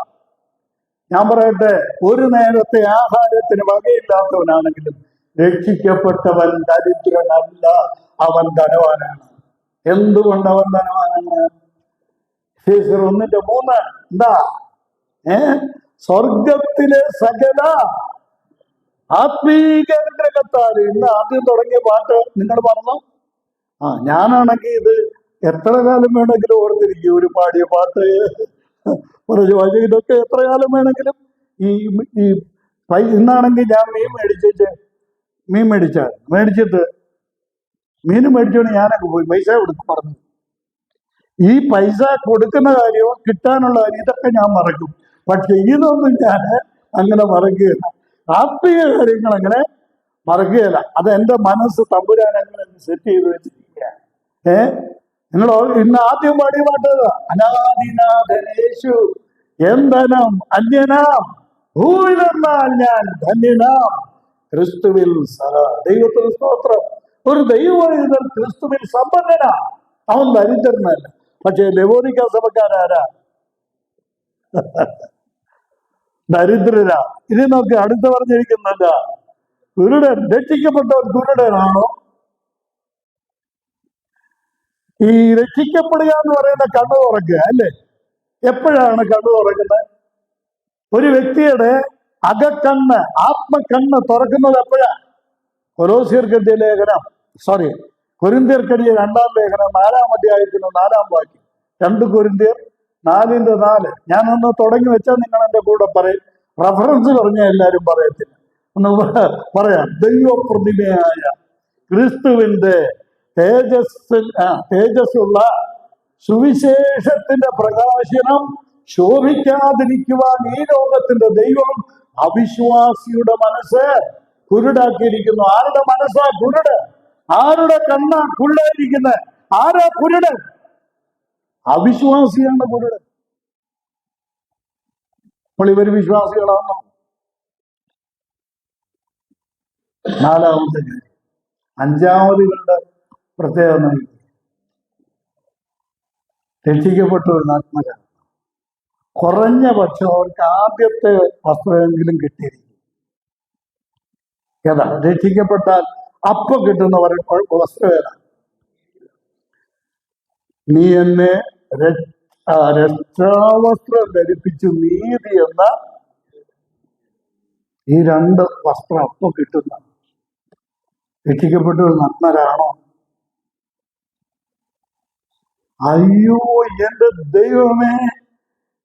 ഞാൻ പറയട്ടെ, ഒരു നേരത്തെ ആഹാരത്തിന് വകയില്ലാത്തവനാണെങ്കിലും രക്ഷിക്കപ്പെട്ടവൻ ദരിദ്രനല്ല, അവൻ ധനവാനാണ്. എന്തുകൊണ്ട് അവൻ ധനവാനാണ്? എഫേസ്യർ 1:3 എന്താ? സ്വർഗത്തിലെ സകല ആത്മീക അനുഗ്രഹത്താൽ. ഇന്ന് ആദ്യം തുടങ്ങിയ പാട്ട് നിങ്ങൾ പറഞ്ഞു. ഞാനാണെങ്കിൽ ഇത് എത്ര കാലം വേണമെങ്കിലും ഓർത്തിരിക്കും. ഒരു പാടിയ പാട്ട് പറഞ്ഞു. ഇതൊക്കെ എത്ര കാലം വേണമെങ്കിലും ഇന്നാണെങ്കിൽ ഞാൻ മീൻ മേടിച്ചിട്ട് മീൻ മേടിച്ചോണ്ട് ഞാനൊക്കെ പോയി പൈസ കൊടുക്കും പറഞ്ഞു. ഈ പൈസ കൊടുക്കുന്ന കാര്യവും കിട്ടാനുള്ള കാര്യം ഇതൊക്കെ ഞാൻ മറക്കും. പക്ഷെ ഇതൊന്നും ഞാൻ അങ്ങനെ മറക്കുകയില്ല. ആത്മീയ കാര്യങ്ങൾ അങ്ങനെ മറക്കുകയില്ല. അത് എൻ്റെ മനസ്സ് തമ്പുരാൻ അങ്ങനെ സെറ്റ് ചെയ്ത് വെച്ചിരിക്കുക. നിങ്ങൾ ഇന്ന് ആദ്യം പാടിയ പാട്ട് അനാദിനാഥനേശു എന്തനം അന്യനാം ഭൂവിലെന്നാൽ ഞാൻ ധന്യനാം ക്രിസ്തുവിൽ ദൈവത്തിന് സ്തോത്രം. ഒരു ദൈവം ക്രിസ്തുവിൽ സമ്പന്നനാ, അവൻ ദരിദ്രനല്ല. പക്ഷെ ലവോദിക്ക സഭക്കാരാരാ? ദരിദ്രരാ. ഇനി നോക്കി അടുത്ത് പറഞ്ഞിരിക്കുന്നല്ല, കുരുടൻ. രക്ഷിക്കപ്പെട്ടവൻ കുരുടനാണോ? ഈ രക്ഷിക്കപ്പെടുക എന്ന് പറയുന്ന കണ്ണു തുറക്കുക അല്ലേ? എപ്പോഴാണ് കണ്ണു തുറക്കുന്നത്? ഒരു വ്യക്തിയുടെ അകക്കണ്ണ്, ആത്മക്കണ്ണ് തുറക്കുന്നത് എപ്പോഴാ? കൊരിന്ത്യർക്കെഴുതിയ ലേഖനം, കൊരിന്ത്യർക്കെഴുതിയ 2-ാം ലേഖനം 4-ാം അധ്യായത്തിന് 4-ാം വാക്യം. 2 കൊരിന്ത്യർ 4:4. ഞാനൊന്ന് തുടങ്ങി വെച്ചാൽ നിങ്ങൾ എൻ്റെ കൂടെ പറയും. റഫറൻസ് പറഞ്ഞാൽ എല്ലാവരും പറയത്തില്ല. ഒന്ന് പറയാം. ദൈവപ്രതിമയായ ക്രിസ്തുവിന്റെ തേജസ്സുള്ള സുവിശേഷത്തിന്റെ പ്രകാശനം ശോഭിക്കാതിരിക്കുവാൻ ഈ ലോകത്തിന്റെ ദൈവം അവിശ്വാസിയുടെ മനസ്സ് കുരുടാക്കിയിരിക്കുന്നു. ആരുടെ മനസ്സാ കുരുട്? ആരുടെ കണ്ണാ കുരുടായിരിക്കുന്നത്? ആരാ കുരുട്? അവിശ്വാസിയാണ് കുരുട്. അപ്പോൾ ഇവർ വിശ്വാസികളാണോ? നാലാമത്തെ കാര്യം. അഞ്ചാമത് ഇവരുടെ പ്രത്യേകത രക്ഷിക്കപ്പെട്ടു വരുന്ന ആത്മരാണ്. കുറഞ്ഞ പക്ഷം അവർക്ക് ആദ്യത്തെ വസ്ത്രമെങ്കിലും കിട്ടിയിരിക്കും. ഏതാ? രക്ഷിക്കപ്പെട്ടാൽ അപ്പൊ കിട്ടുന്ന വസ്ത്രം ഏതാ? നീ എന്നെ രക്ഷാവസ്ത്രം ധരിപ്പിച്ചു നീതി എന്ന ഈ രണ്ട് വസ്ത്രം അപ്പൊ കിട്ടുന്ന രക്ഷിക്കപ്പെട്ട ഒരു നഗ്നരാണോ? അയ്യോ എന്റെ ദൈവമേ,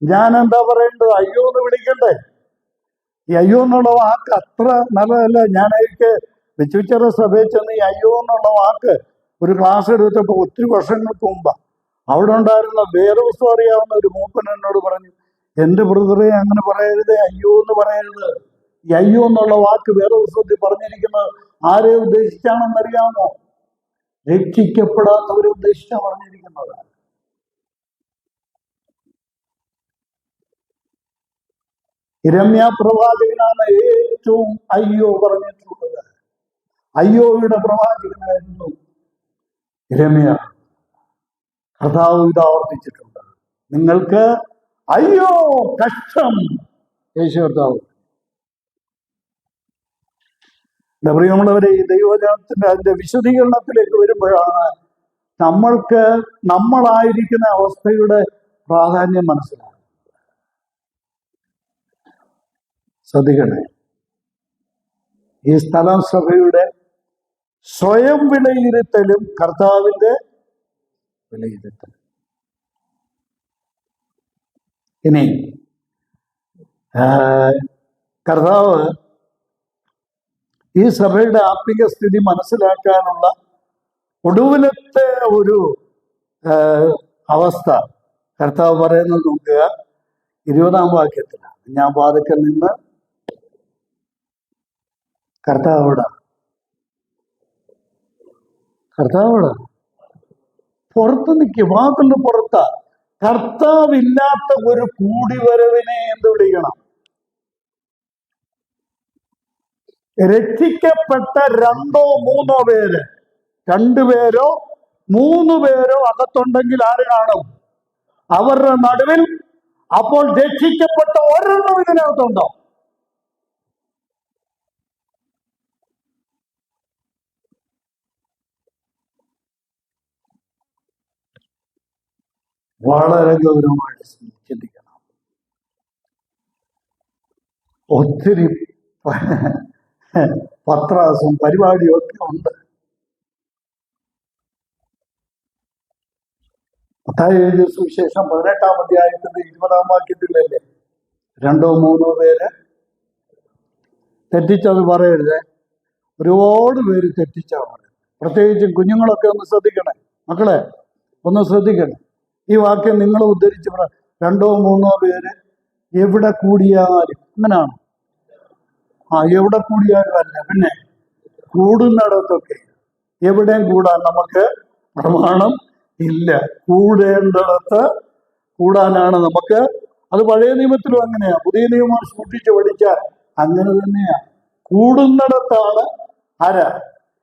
ഞാൻ എന്താ പറയേണ്ടത്? അയ്യോ എന്ന് വിളിക്കണ്ടേ? ഈ അയ്യോ എന്നുള്ള വാക്ക് അത്ര നല്ലതല്ല. ഞാൻ എനിക്ക് വിച്ചുച്ചറ സഭയിൽ ചെന്ന് ഈ അയ്യോ എന്നുള്ള വാക്ക് ഒരു ക്ലാസ് എടുത്തപ്പോൾ ഒത്തിരി വർഷങ്ങൾക്ക് മുമ്പ് അവിടെ ഉണ്ടായിരുന്ന വേദപുസ്തകം അറിയാവുന്ന ഒരു മൂപ്പൻ എന്നോട് പറഞ്ഞു, എന്റെ ബ്രദറെ അങ്ങനെ പറയരുത്, അയ്യോ എന്ന് പറയരുത്. ഈ അയ്യോ എന്നുള്ള വാക്ക് വേദപുസ്തകത്തിൽ പറഞ്ഞിരിക്കുന്നത് ആരെ ഉദ്ദേശിച്ചാണെന്നറിയാമോ? രക്ഷിക്കപ്പെടാത്തവരെ ഉദ്ദേശിച്ചാണ് പറഞ്ഞിരിക്കുന്നത്. യിരെമ്യാ പ്രവാചകനാണ് ഏറ്റവും അയ്യോ പറഞ്ഞിട്ടുള്ളത്. അയ്യോയുടെ പ്രവാചകനായിരുന്നു യിരെമ്യാ. കർത്താവ് ഇത് ആവർത്തിച്ചിട്ടുണ്ട്, നിങ്ങൾക്ക് അയ്യോ കഷ്ടം. യേശു കർത്താവ്. പ്രിയമുള്ളവരെ, ഈ ദൈവജനത്തിന്റെ അതിന്റെ വിശദീകരണത്തിലേക്ക് വരുമ്പോഴാണ് നമ്മൾക്ക് നമ്മളായിരിക്കുന്ന അവസ്ഥയുടെ പ്രാധാന്യം മനസ്സിലാകുന്നത്. ശ്രദ്ധിക്കണേ, ഈ സ്ഥലം സഭയുടെ സ്വയം വിലയിരുത്തലും കർത്താവിന്റെ വിലയിരുത്തലും. ഇനി കർത്താവ് ഈ സഭയുടെ ആത്മിക സ്ഥിതി മനസ്സിലാക്കാനുള്ള ഒടുവിലത്തെ ഒരു അവസ്ഥ കർത്താവ് പറയുന്നത് നോക്കുക. 20-ാം വാക്യത്തിലാണ്, ഞാൻ വാതിക്കൽ നിന്ന് കർത്താവോട് പുറത്ത് നിൽക്കുക, വാതിലിന് പുറത്താ. കർത്താവില്ലാത്ത ഒരു കൂടിവരവിനെ എന്ത് വിളിക്കണം? രക്ഷിക്കപ്പെട്ട 2-3 പേര്, 2 പേരോ 3 പേരോ അകത്തുണ്ടെങ്കിൽ ആര് കാണും? അവരുടെ നടുവിൽ. അപ്പോൾ രക്ഷിക്കപ്പെട്ട ഒരെണ്ണം ഇതിനകത്തുണ്ടോ? വളരെ ഗൗരവമായിട്ട് ചിന്തിക്കണം. ഒത്തിരി പത്രാസും പരിപാടിയും ഒക്കെ ഉണ്ട്. മത്തായി എഴുതിയ സുവിശേഷം 18-ാം അധ്യായത്തിന്റെ 20-ാം വാക്യത്തിലല്ലേ 2-3 പേര് തെറ്റിച്ചത് പറയരുത്. ഒരുപാട് പേര് തെറ്റിച്ചാ പറയുന്നത്. പ്രത്യേകിച്ചും കുഞ്ഞുങ്ങളൊക്കെ ഒന്ന് ശ്രദ്ധിക്കണേ, മക്കളെ ഒന്ന് ശ്രദ്ധിക്കണേ. ഈ വാക്യം നിങ്ങൾ ഉദ്ധരിച്ച് 2-3 പേര് എവിടെ കൂടിയാലും, അങ്ങനെയാണ്. എവിടെ കൂടിയാലും അല്ല, പിന്നെ കൂടുന്നിടത്തൊക്കെ. എവിടെയും കൂടാൻ നമുക്ക് പ്രമാണം ഇല്ല. കൂടേണ്ടിടത്ത് കൂടാനാണ് നമുക്ക്. അത് പഴയ നിയമത്തിലും അങ്ങനെയാ, പുതിയ നിയമം സൂക്ഷിച്ച് പഠിച്ചാൽ അങ്ങനെ തന്നെയാ. കൂടുന്നിടത്താണ് ആരാ?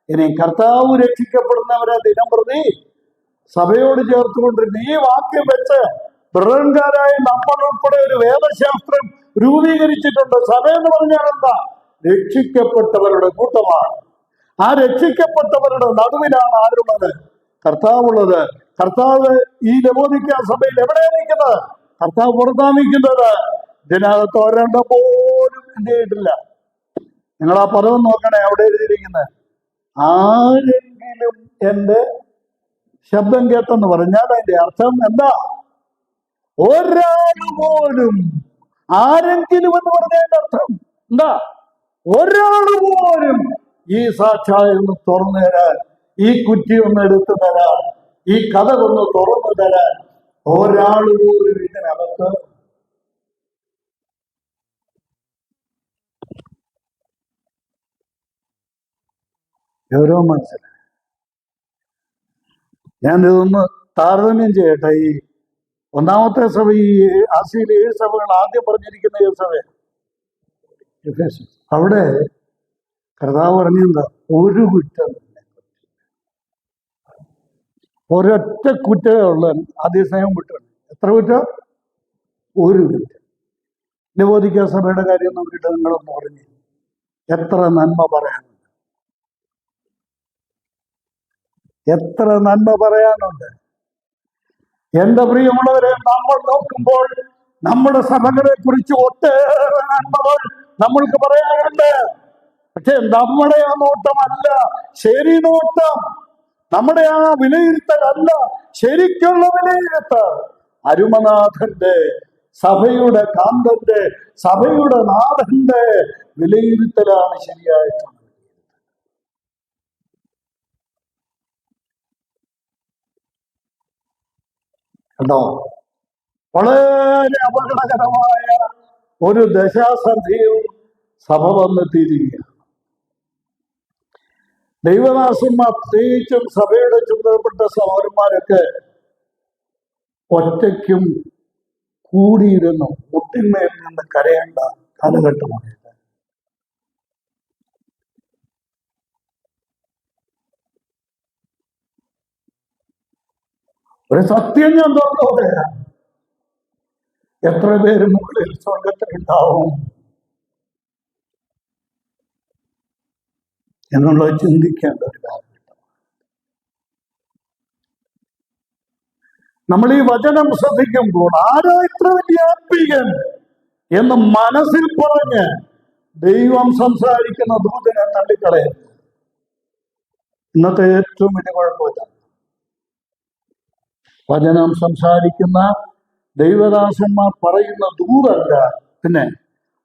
ഇനി കർത്താവ് രക്ഷിക്കപ്പെടുന്നവരെ ദിനം പ്രതി സഭയോട് ചേർത്തുകൊണ്ടിരുന്ന ഈ വാക്യം വെച്ച് ബ്രഹ്മകാരായ നമ്മൾ ഉൾപ്പെടെ ഒരു വേദശാസ്ത്രം രൂപീകരിച്ചിട്ടുണ്ട്. സഭ എന്ന് പറഞ്ഞാൽ എന്താ? രക്ഷിക്കപ്പെട്ടവരുടെ കൂട്ടമാണ്. ആ രക്ഷിക്കപ്പെട്ടവരുടെ നടുവിലാണ് ആരുള്ളത്? കർത്താവുള്ളത്. കർത്താവ് ഈ ലവോദിക്ക സഭയിൽ എവിടെയാണ് നിൽക്കുന്നത്? കർത്താവ് പുറത്താ നിൽക്കുന്നത്. ഇതിനകത്ത് ഒരെണ്ണം പോലും എന്ത് ചെയ്തിട്ടില്ല. നിങ്ങൾ ആ പദം നോക്കണേ, അവിടെ എഴുതിയിരിക്കുന്നത് ആരെങ്കിലും എന്റെ ശബ്ദം കേട്ടെന്ന് പറഞ്ഞാൽ അതിന്റെ അർത്ഥം എന്താ? ഒരാൾ പോലും. ആരെങ്കിലും എന്ന് പറഞ്ഞതിന്റെ അർത്ഥം എന്താ? ഒരാൾ പോലും ഈ സാക്ഷായം ഒന്ന് തുറന്നു തരാൻ, ഈ കുറ്റി ഒന്ന് എടുത്തു തരാൻ, ഈ കഥ ഒന്ന് തുറന്നു തരാൻ ഒരാൾ പോലും ഇതിനകത്ത് ഗൗരവം മനസ്സിലായി. ഞാൻ ഇതൊന്ന് താരതമ്യം ചെയ്യട്ടെ. ഈ ഒന്നാമത്തെ സഭ, ഈ ആസിയിലെ 7 സഭകൾ ആദ്യം പറഞ്ഞിരിക്കുന്ന 7 സഭ, അവിടെ കർത്താവ് പറഞ്ഞെന്താ? ഒരു കുറ്റം, ഒരൊറ്റ കുറ്റമേ ഉള്ളൂ. അതേസമയം കുറ്റം എത്ര കുറ്റം? ഒരു കുറ്റം. ലവോദിക്ക സഭയുടെ കാര്യം നോക്കിയിട്ട് നിങ്ങളൊന്ന് പറഞ്ഞു, എത്ര നന്മ പറയാനുണ്ട്, എത്ര നന്മ പറയാനുണ്ട്. എന്റെ പ്രിയമുള്ളവരെ, നമ്മൾ നോക്കുമ്പോൾ നമ്മുടെ സഭകളെ കുറിച്ച് ഒട്ടേറെ നന്മകൾ നമ്മൾക്ക് പറയാനുണ്ട്. പക്ഷെ നമ്മുടെ ആ നോട്ടമല്ല ശരി നോട്ടം, നമ്മുടെ ആ വിലയിരുത്തലല്ല ശരിക്കുള്ള വിലയിരുത്തൽ. അരുമനാഥന്റെ, സഭയുടെ കാന്തന്റെ, സഭയുടെ നാഥന്റെ വിലയിരുത്തലാണ് ശരിയായിട്ടുള്ളത്. കേട്ടോ, വളരെ അപകടകരമായ ഒരു ദശാസന്ധിയും സഭ വന്നെത്തിയിരിക്കുക. ദൈവദാസന്മാർ, പ്രത്യേകിച്ചും സഭയുടെ ചുമതലപ്പെട്ട സഹോദരന്മാരൊക്കെ ഒറ്റയ്ക്കും കൂടിയിരുന്നു മുട്ടിന്മേൽ നിന്ന് കരയേണ്ട കാലഘട്ടമാണ്. ഒരു സത്യം ഞാൻ തുറന്നു പറയാം, എത്ര പേര് മുകളിൽ സ്വർഗത്തിലുണ്ടാവും എന്നുള്ളത് ചിന്തിക്കേണ്ട ഒരു കാലഘട്ടമാണ്. നമ്മൾ ഈ വചനം ശ്രദ്ധിക്കുമ്പോൾ ആരാ ഇത്ര വലിയ ആത്മീയൻ എന്ന് മനസ്സിൽ പറഞ്ഞ് ദൈവം സംസാരിക്കുന്ന ദൂതനെ തള്ളിക്കളയരുത്. ഇന്നത്തെ ഏറ്റവും വലിയ കുഴപ്പമില്ല, വചനം സംസാരിക്കുന്ന ദൈവദാസന്മാർ പറയുന്ന ദൂതല്ല, പിന്നെ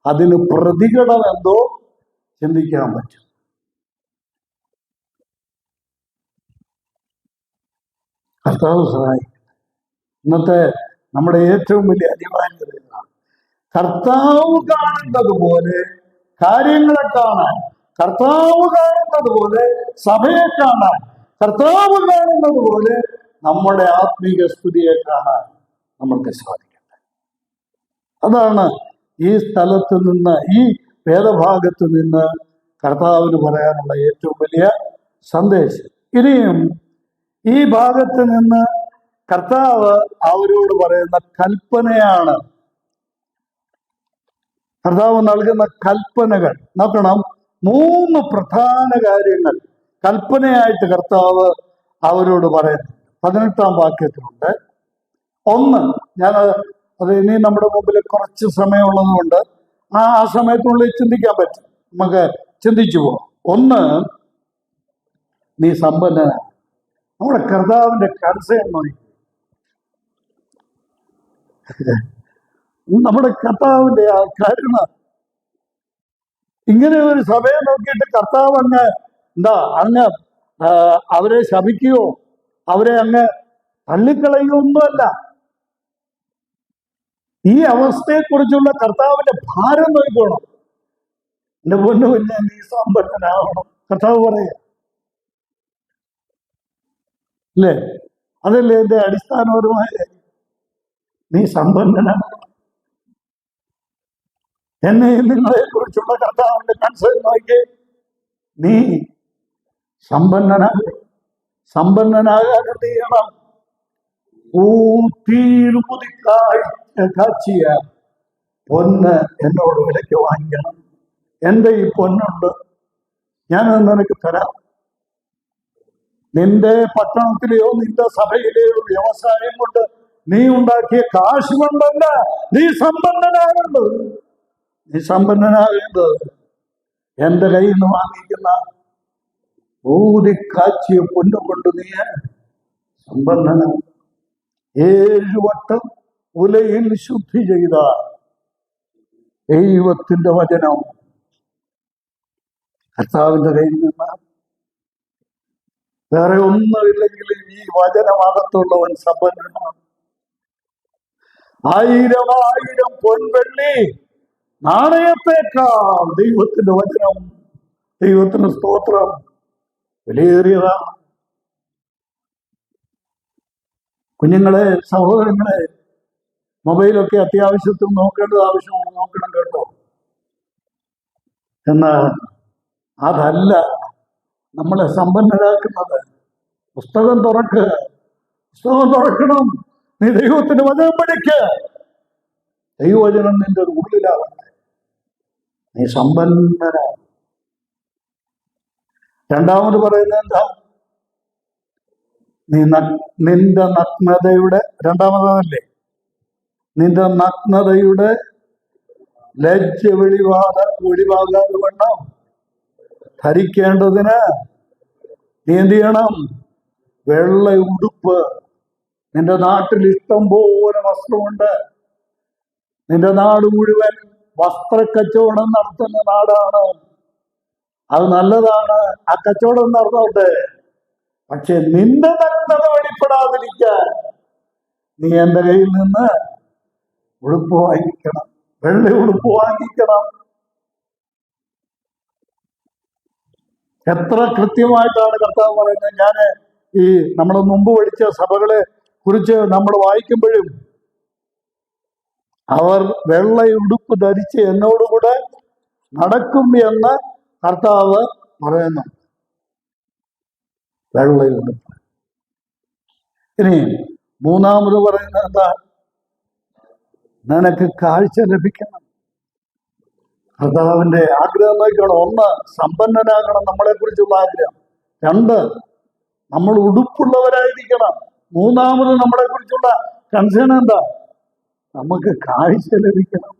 അതിന് പ്രതികരണം എന്തോ ചിന്തിക്കാൻ പറ്റും. കർത്താവ് സഹായിക്കും. ഇന്നത്തെ നമ്മുടെ ഏറ്റവും വലിയ അനിവാര്യത കർത്താവ് കാണുന്നത് പോലെ കാര്യങ്ങളെ കാണാൻ, കർത്താവ് കാണുന്നത് പോലെ സഭയെ കാണാൻ, കർത്താവ് കാണുന്നത് പോലെ നമ്മുടെ ആത്മീക സ്തുതിയെ കാണാൻ നമ്മൾക്ക് സാധിക്കട്ടെ. അതാണ് ഈ സ്ഥലത്ത് നിന്ന്, ഈ വേദഭാഗത്ത് നിന്ന് കർത്താവിന് പറയാനുള്ള ഏറ്റവും വലിയ സന്ദേശം. ഇനിയും ഈ ഭാഗത്ത് നിന്ന് കർത്താവ് അവരോട് പറയുന്ന കൽപ്പനയാണ്, കർത്താവ് നൽകുന്ന കൽപ്പനകൾ. നോക്കണം, 3 പ്രധാന കാര്യങ്ങൾ കൽപ്പനയായിട്ട് കർത്താവ് അവരോട് പറയുന്നു. 18-ാം വാക്യത്തിലുണ്ട്. ഒന്ന്, ഞാൻ അത് ഇനി നമ്മുടെ മുമ്പിൽ കുറച്ച് സമയമുള്ളത് കൊണ്ട് ആ സമയത്തുള്ളിൽ ചിന്തിക്കാൻ പറ്റും, നമുക്ക് ചിന്തിച്ചു പോവാം. ഒന്ന്, നീ സമ്പന്നനാണ്. നമ്മുടെ കർത്താവിന്റെ കർസയം നോക്കി, നമ്മുടെ കർത്താവിന്റെ ആ കരുണ. ഇങ്ങനെ ഒരു സഭയെ നോക്കിയിട്ട് കർത്താവ് അങ്ങ് അവരെ ശപിക്കുകയോ അവരെ അങ്ങ് തള്ളിക്കളയുകയോ ഒന്നുമല്ല. ഈ അവസ്ഥയെക്കുറിച്ചുള്ള കർത്താവിന്റെ ഭാരം നോക്കണം. എന്റെ പൊന്നു പിന്നെ നീ സമ്പന്നനാവണം, കർത്താവ് പറയാ, അല്ലേ? അതല്ലേ എന്റെ അടിസ്ഥാനപരമായ നീ സമ്പന്നനാവണം. എന്നെ നിങ്ങളെ കുറിച്ചുള്ള കർത്താവിന്റെ കൺസേൺ നോക്കി, നീ സമ്പന്നനാകണം. സമ്പന്നനാകാൻ എന്ത് ചെയ്യണം? കാച്ചിയ പൊന്ന് എന്നോട് വിലയ്ക്ക് വാങ്ങിക്കണം. എന്റെ ഈ പൊന്നുണ്ട്, ഞാനത് നിനക്ക് തരാം. നിന്റെ പട്ടണത്തിലെയോ നിന്റെ സഭയിലെയോ വ്യവസായം കൊണ്ട് നീ ഉണ്ടാക്കിയ കാശ് കൊണ്ടല്ല നീ സമ്പന്നനാകേണ്ടത്. നീ സമ്പന്നനാകേണ്ടത് എന്റെ കയ്യിൽ നിന്ന് വാങ്ങിക്കുന്ന ഊതിക്കാച്ചിയ പൊന്നു കൊണ്ട് നീ സമ്പന്നനാകും. 7 വട്ടം ഉലയിൽ ശുദ്ധി ചെയ്ത ദൈവത്തിന്റെ വചനം കർത്താവിന്റെ കയ്യിൽ നിന്ന് വേറെ ഒന്നുമില്ലെങ്കിലും ഈ വചനമകത്തുള്ളവൻ സമ്പന്നനാണ്. 1000 പൊൻവെള്ളി നാണയത്തേക്കാൾ ദൈവത്തിന്റെ വചനം, ദൈവത്തിന് സ്തോത്രം, വിലയേറിയതാണ്. കുഞ്ഞുങ്ങളെ, സഹോദരങ്ങളെ, മൊബൈലൊക്കെ അത്യാവശ്യത്തിന് നോക്കേണ്ടത് ആവശ്യമാണ്, നോക്കണം കേട്ടോ. എന്നാൽ അതല്ല നമ്മളെ സമ്പന്നരാക്കുന്നത്. പുസ്തകം തുറക്കുക, പുസ്തകം തുറക്കണം. നീ ദൈവത്തിന്റെ വചനം പഠിക്കുക. ദൈവവചനം നിന്റെ ഉള്ളിലാവട്ടെ, നീ സമ്പന്നരാകും. രണ്ടാമത് പറയുന്നത് എന്താ? നിന്റെ നഗ്നതയുടെ, രണ്ടാമതല്ലേ, നിന്റെ നഗ്നതയുടെ ലജ്ജ വെളിവാകാതെ വേണം ധരിക്കേണ്ടതിന് നീ എന്ത് ചെയ്യണം? വെള്ള ഉടുപ്പ്. നിന്റെ നാട്ടിൽ ഇഷ്ടം പോലെ വസ്ത്രമുണ്ട്. നിന്റെ നാട് മുഴുവൻ വസ്ത്രക്കച്ചവടം നടത്തുന്ന നാടാണ്. അത് നല്ലതാണ്, ആ കച്ചവടം നടന്നോട്ടെ. പക്ഷെ നിന്റെ നഗ്നത വെളിപ്പെടാതിരിക്കാൻ നീ എൻ്റെ കയ്യിൽ നിന്ന് ഉടുപ്പ് വാങ്ങിക്കണം, വെള്ള ഉടുപ്പ് വാങ്ങിക്കണം. എത്ര കൃത്യമായിട്ടാണ് കർത്താവ് പറയുന്നത്. ഞാൻ ഈ നമ്മൾ മുമ്പ് പഠിച്ച സഭകളെ കുറിച്ച് നമ്മൾ വായിക്കുമ്പോഴും അവർ വെള്ള ഉടുപ്പ് ധരിച്ച് എന്നോടുകൂടെ നടക്കും എന്ന് കർത്താവ് പറയുന്നു. വെള്ള ഉടുപ്പ്. ഇനി മൂന്നാമത് പറയുന്നത് എന്താ? നിനക്ക് കാഴ്ച ലഭിക്കണം. കർത്താവിന്റെ ആഗ്രഹം നോക്കണം. ഒന്ന്, സമ്പന്നനാകണം, നമ്മളെ കുറിച്ചുള്ള ആഗ്രഹം. രണ്ട്, നമ്മൾ ഉടുപ്പുള്ളവരായിരിക്കണം. മൂന്നാമത് നമ്മളെ കുറിച്ചുള്ള കൺസേൺ എന്താ? നമുക്ക് കാഴ്ച ലഭിക്കണം,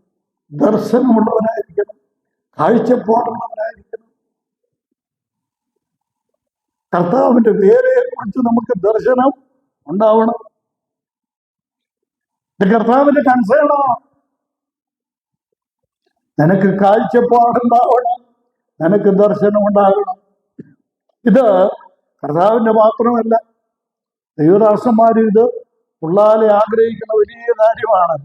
ദർശനമുള്ളവരായിരിക്കണം, കാഴ്ചപ്പാടുള്ളവരായിരിക്കണം. കർത്താവിന്റെ വേലയെ കുറിച്ച് നമുക്ക് ദർശനം ഉണ്ടാവണം. കർത്താവിന്റെ കൺസേണോ? നിനക്ക് കാഴ്ചപ്പാടുണ്ടാവണം, നിനക്ക് ദർശനം ഉണ്ടാകണം. ഇത് കർത്താവിന്റെ മാത്രമല്ല, ദൈവദാസന്മാരും ഇത് ഉള്ളാലെ ആഗ്രഹിക്കുന്ന വലിയ കാര്യമാണ്.